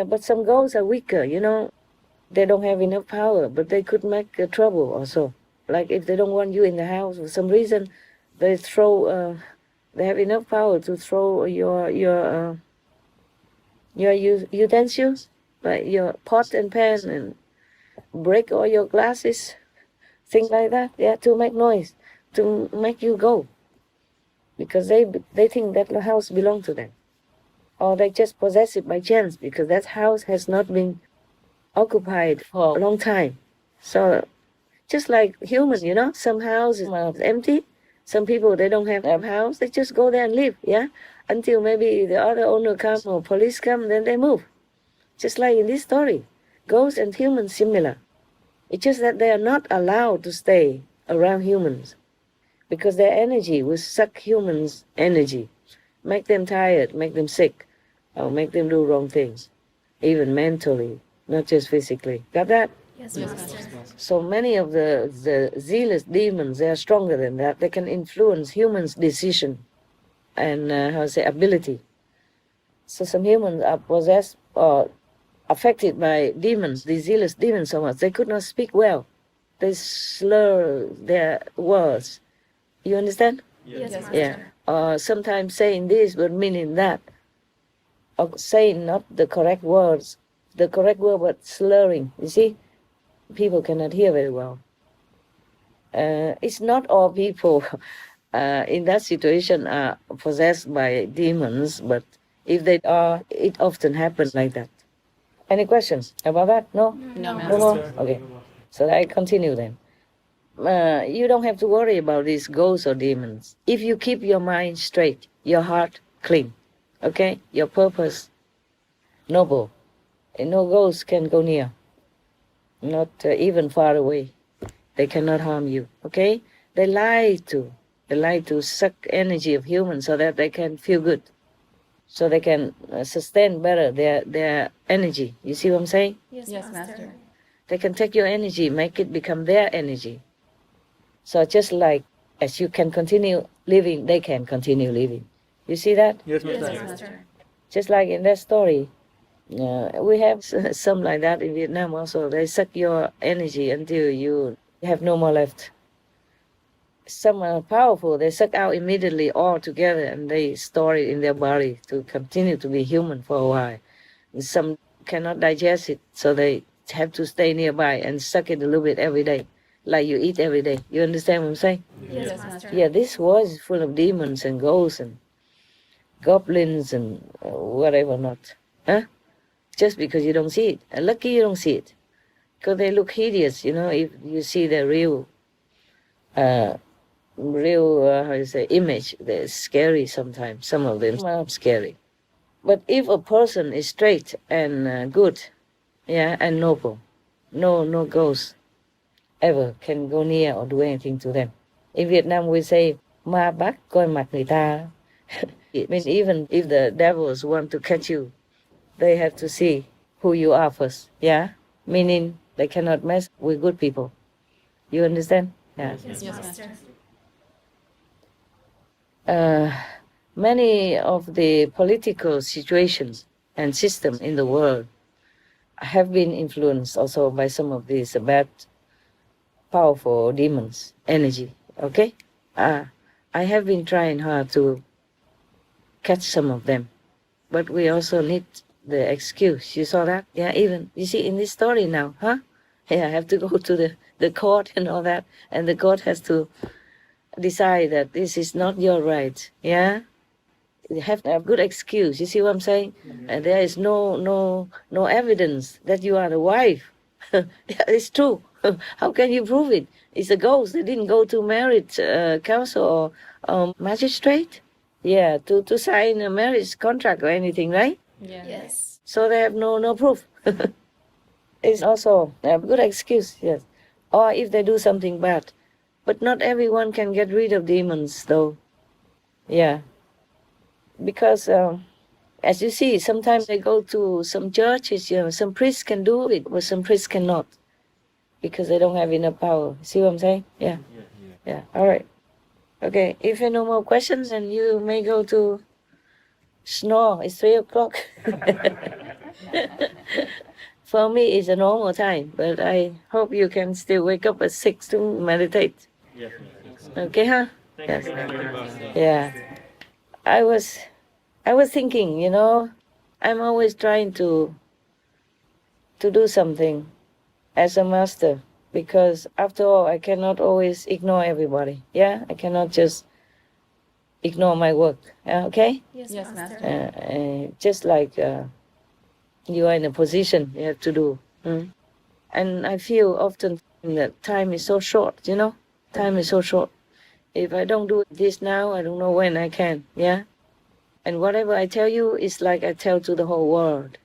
But some ghosts are weaker, you know. They don't have enough power, but they could make trouble also. Like if they don't want you in the house for some reason, they throw. They have enough power to throw your utensils, like your pot and pan, and break all your glasses, things like that. Yeah, to make noise, to make you go, because they think that the house belongs to them. Or they just possess it by chance because that house has not been occupied for a long time. So just like humans, you know, some houses are empty. Some people, they don't have a house. They just go there and live, yeah? Until maybe the other owner come or police come, then they move. Just like in this story, ghosts and humans similar. It's just that they are not allowed to stay around humans because their energy will suck humans' energy, make them tired, make them sick, or make them do wrong things, even mentally, not just physically. Got that? Yes, Master. So many of the zealous demons, they are stronger than that. They can influence humans' decision and, ability. So some humans are possessed or affected by demons, these zealous demons so much, they could not speak well. They slur their words. You understand? Yes, Master. Yeah. Or sometimes saying this but meaning that. Or saying not the correct words, the correct word but slurring. You see? People cannot hear very well. It's not all people in that situation are possessed by demons, but if they are, it often happens like that. Any questions about that? No? No, No more? Okay. So I continue then. You don't have to worry about these ghosts or demons. If you keep your mind straight, your heart clean, okay? Your purpose noble, and no ghost can go near. Not even far away. They cannot harm you, okay? They lie to suck energy of humans so that they can feel good, so they can sustain better their energy. You see what I'm saying? Yes, Master. They can take your energy, make it become their energy. So just like as you can continue living, they can continue living. You see that? Yes, Master. Just like in that story, we have some like that in Vietnam also. They suck your energy until you have no more left. Some are powerful. They suck out immediately all together and they store it in their body to continue to be human for a while. And some cannot digest it, so they have to stay nearby and suck it a little bit every day, like you eat every day. You understand what I'm saying? Yes, Master. Yeah, this world is full of demons and ghosts and goblins and whatever not. Huh? Just because you don't see it. Lucky you don't see it. Because they look hideous, you know, if you see the real image. They're scary sometimes. Some of them are scary. But if a person is straight and good, yeah, and noble, no ghost ever can go near or do anything to them. In Vietnam we say, ma bắt coi mặt người ta. It means even if the devils want to catch you, they have to see who you are first, yeah? Meaning they cannot mess with good people. You understand? Yeah. Yes, Master. Many of the political situations and systems in the world have been influenced also by some of these bad, powerful demons, energy, okay? I have been trying hard to catch some of them, but we also need the excuse. You saw that? Yeah, even, you see in this story now, huh? Yeah, I have to go to the court and all that, and the court has to decide that this is not your right. Yeah, you have to have good excuse. You see what I'm saying? And there is no evidence that you are the wife. Yeah, it's true. How can you prove it? It's a ghost. They didn't go to marriage council or magistrate. Yeah, to sign a marriage contract or anything, right? Yes. So they have no proof. It's also a good excuse, yes. Or if they do something bad. But not everyone can get rid of demons, though. Yeah. Because, as you see, sometimes they go to some churches, some priests can do it, but some priests cannot. Because they don't have enough power. See what I'm saying? Yeah. Yeah. All right. Okay. If you have no more questions, then you may go to snore. It's 3 o'clock. For me, it's a normal time, but I hope you can still wake up at 6 to meditate. Yes. Okay, huh? Yes. Yeah. I was thinking, I'm always trying to do something as a master, because after all, I cannot always ignore everybody. Yeah, I cannot just ignore my work. Okay? Yes, Master. Just like you are in a position you have to do. And I feel often that time is so short, Time is so short. If I don't do this now, I don't know when I can, yeah? And whatever I tell you is like I tell to the whole world.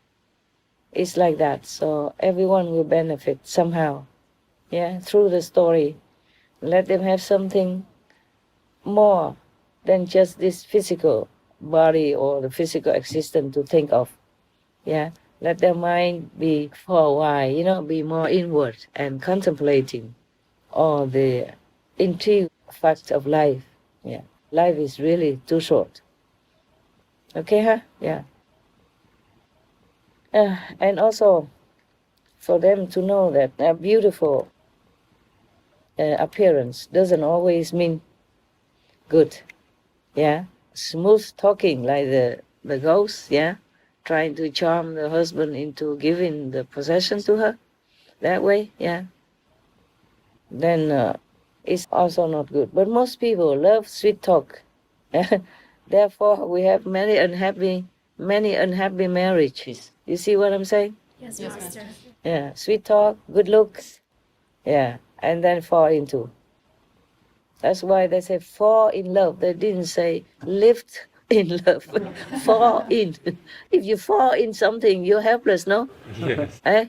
It's like that, so everyone will benefit somehow, yeah, through the story. Let them have something more than just this physical body or the physical existence to think of, yeah? Let their mind be for a while, be more inward and contemplating all the intrigue facts of life. Yeah, life is really too short. Okay, huh? Yeah. And also for them to know that a beautiful appearance doesn't always mean good. Yeah, smooth talking like the ghost. Yeah, trying to charm the husband into giving the possession to her. That way, yeah. Then it's also not good. But most people love sweet talk. Therefore, we have many unhappy marriages. You see what I'm saying? Yes, Master. Yeah, sweet talk, good looks. Yeah, and then fall into. That's why they say fall in love. They didn't say lift in love. Fall in. If you fall in something, you're helpless, no? Yes. Eh?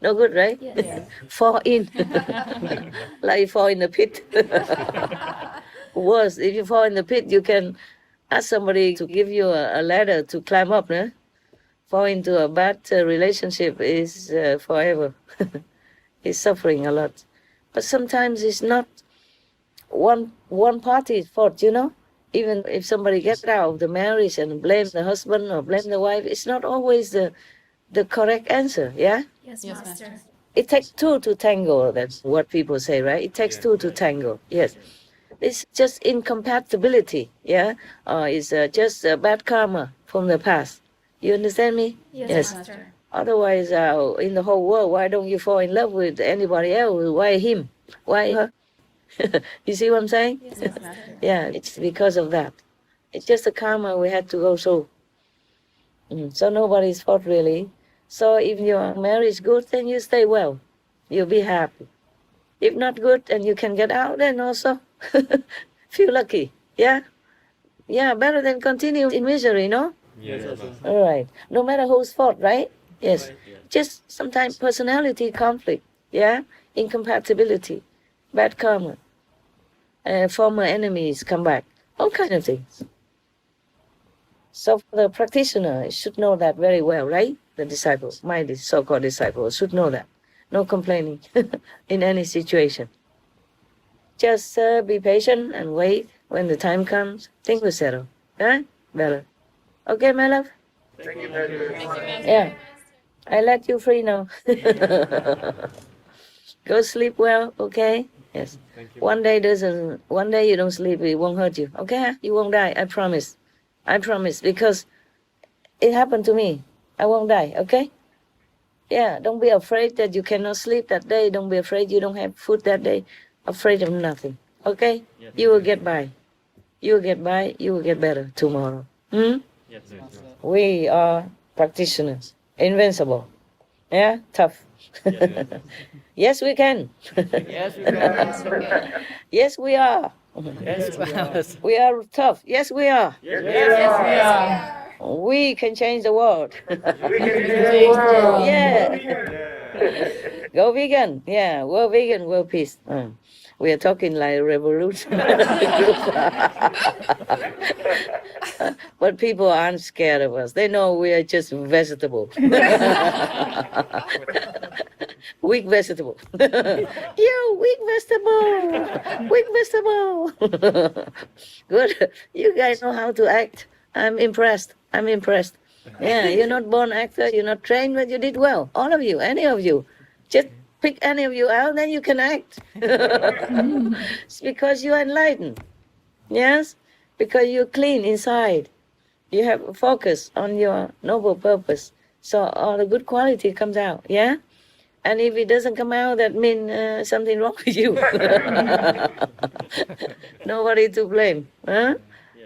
No good, right? Yes. Fall in. Like you fall in the pit. Worse, if you fall in the pit, you can ask somebody to give you a ladder to climb up, no? Fall into a bad relationship is forever. It's suffering a lot. But sometimes it's not one party's fault, Even if somebody gets out of the marriage and blames the husband or blame the wife, it's not always the correct answer, yeah? Yes, Master. It takes two to tango, that's what people say, right? It takes two to tango, yes. It's just incompatibility, yeah? It's just bad karma from the past. You understand me? Yes, Master. Otherwise, in the whole world, why don't you fall in love with anybody else? Why him? Why her? You see what I'm saying? Yes, Master. Yeah, it's because of that. It's just the karma we had to go through. So nobody's fault, really. So if your marriage is good, then you stay well. You'll be happy. If not good and you can get out, then also feel lucky. Yeah? Yeah, better than continue in misery, no? Yes. All right. No matter whose fault, right? Yes. Just sometimes personality conflict. Yeah? Incompatibility. Bad karma. Former enemies come back. All kinds of things. So the practitioner should know that very well, right? The disciples, my so-called disciples, should know that. No complaining in any situation. Just be patient and wait. When the time comes, things will settle. Right? Better. Okay, my love? Thank you very much. Yeah. I let you free now. Go sleep well, okay? Yes. Thank you. One day you don't sleep, it won't hurt you. Okay? You won't die, I promise. I promise, because it happened to me. I won't die, okay? Yeah, don't be afraid that you cannot sleep that day. Don't be afraid you don't have food that day. Afraid of nothing. Okay? Yes. You will get by. You will get by. You will get better tomorrow. Hmm? Yes, Master. We are practitioners. Invincible. Yeah? Tough. Yes, we can. Yes, we can. Yes, we are. Yes, we are. We are tough. Yes, we are. Yes, We can change the world. We can change the world. Yeah. Go vegan. Yeah, we're vegan, we're peace. We are talking like revolution. But people aren't scared of us. They know we are just vegetable. Weak vegetable. You weak vegetable. Weak vegetable. Good. You guys know how to act. I'm impressed. Yeah, you're not born actor, you're not trained, but you did well. All of you, any of you. Just pick any of you out, then you can act. It's because you're enlightened. Yes? Because you're clean inside. You have a focus on your noble purpose. So all the good quality comes out. Yeah? And if it doesn't come out, that means something wrong with you. Nobody to blame. Huh?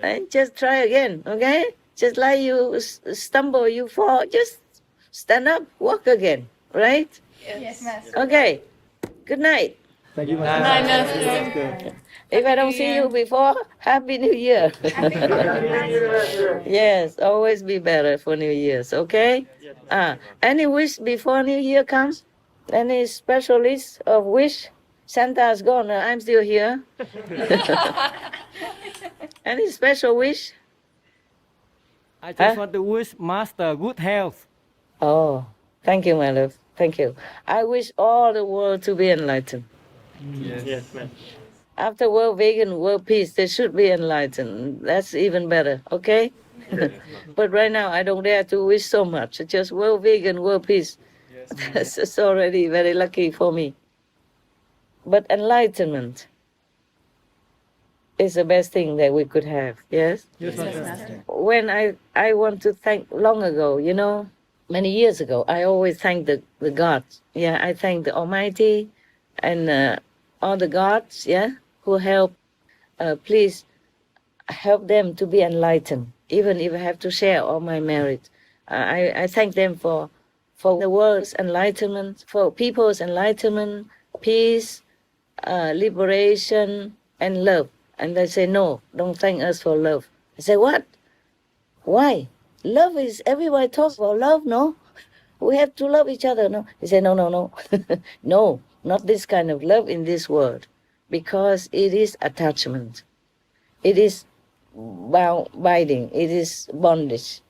And just try again, okay? Just like you stumble, you fall, just stand up, walk again, right? Yes, Master. Okay. Good night. Thank you, Night, Master. If I don't see you before, Happy New Year. Yes, always be better for New Year's, okay? Any wish before New Year comes? Any special list of wish? Santa's gone, I'm still here. Any special wish? I just want to wish Master good health. Oh, thank you, my love. Thank you. I wish all the world to be enlightened. Yes, Master. After world vegan, world peace, they should be enlightened. That's even better, okay? But right now, I don't dare to wish so much. Just world vegan, world peace. That's already very lucky for me. But enlightenment is the best thing that we could have, yes? Yes, Yes, Master. When I want to thank, long ago, many years ago, I always thank the gods. Yeah, I thank the Almighty and all the gods, yeah, who help. Please help them to be enlightened, even if I have to share all my merit. I thank them for the world's enlightenment, for people's enlightenment, peace, liberation, and love. And they say, no, don't thank us for love. I say, what? Why? Love is, everybody talks about love, no? We have to love each other, no? He said, no. No, not this kind of love in this world. Because it is attachment. It is binding. It is bondage.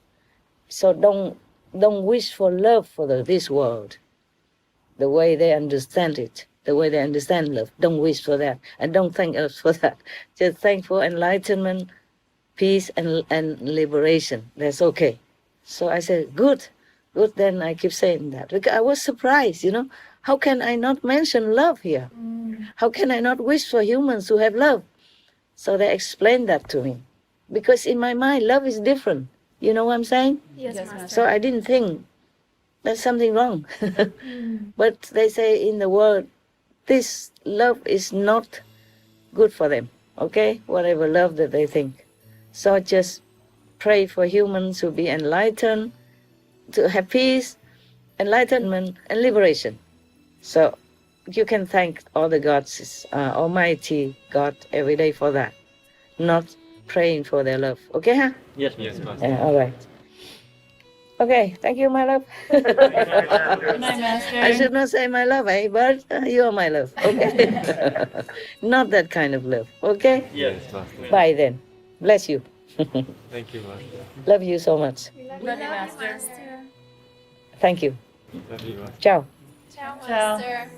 So don't wish for love for this world. The way they understand it. The way they understand love. Don't wish for that. And don't thank us for that. Just thank for enlightenment, peace, and liberation. That's okay. So I said, good. Then I keep saying that. Because I was surprised, How can I not mention love here? How can I not wish for humans who have love? So they explained that to me. Because in my mind, love is different. You know what I'm saying? Yes, Master. So I didn't think there's something wrong. But they say in the world, this love is not good for them, okay? Whatever love that they think. So just pray for humans to be enlightened, to have peace, enlightenment, and liberation. So you can thank all the gods, Almighty God, every day for that. Not praying for their love, okay, huh? Yes, Master. Yeah, all right. Okay, thank you, my love. Good night, Master. I should not say my love, but you are my love, okay? Not that kind of love, okay? Yes, Master. Bye then. Bless you. Thank you, Master. Love you so much. Love you, Master. Thank you. Love you, Master. Ciao. Ciao, Master.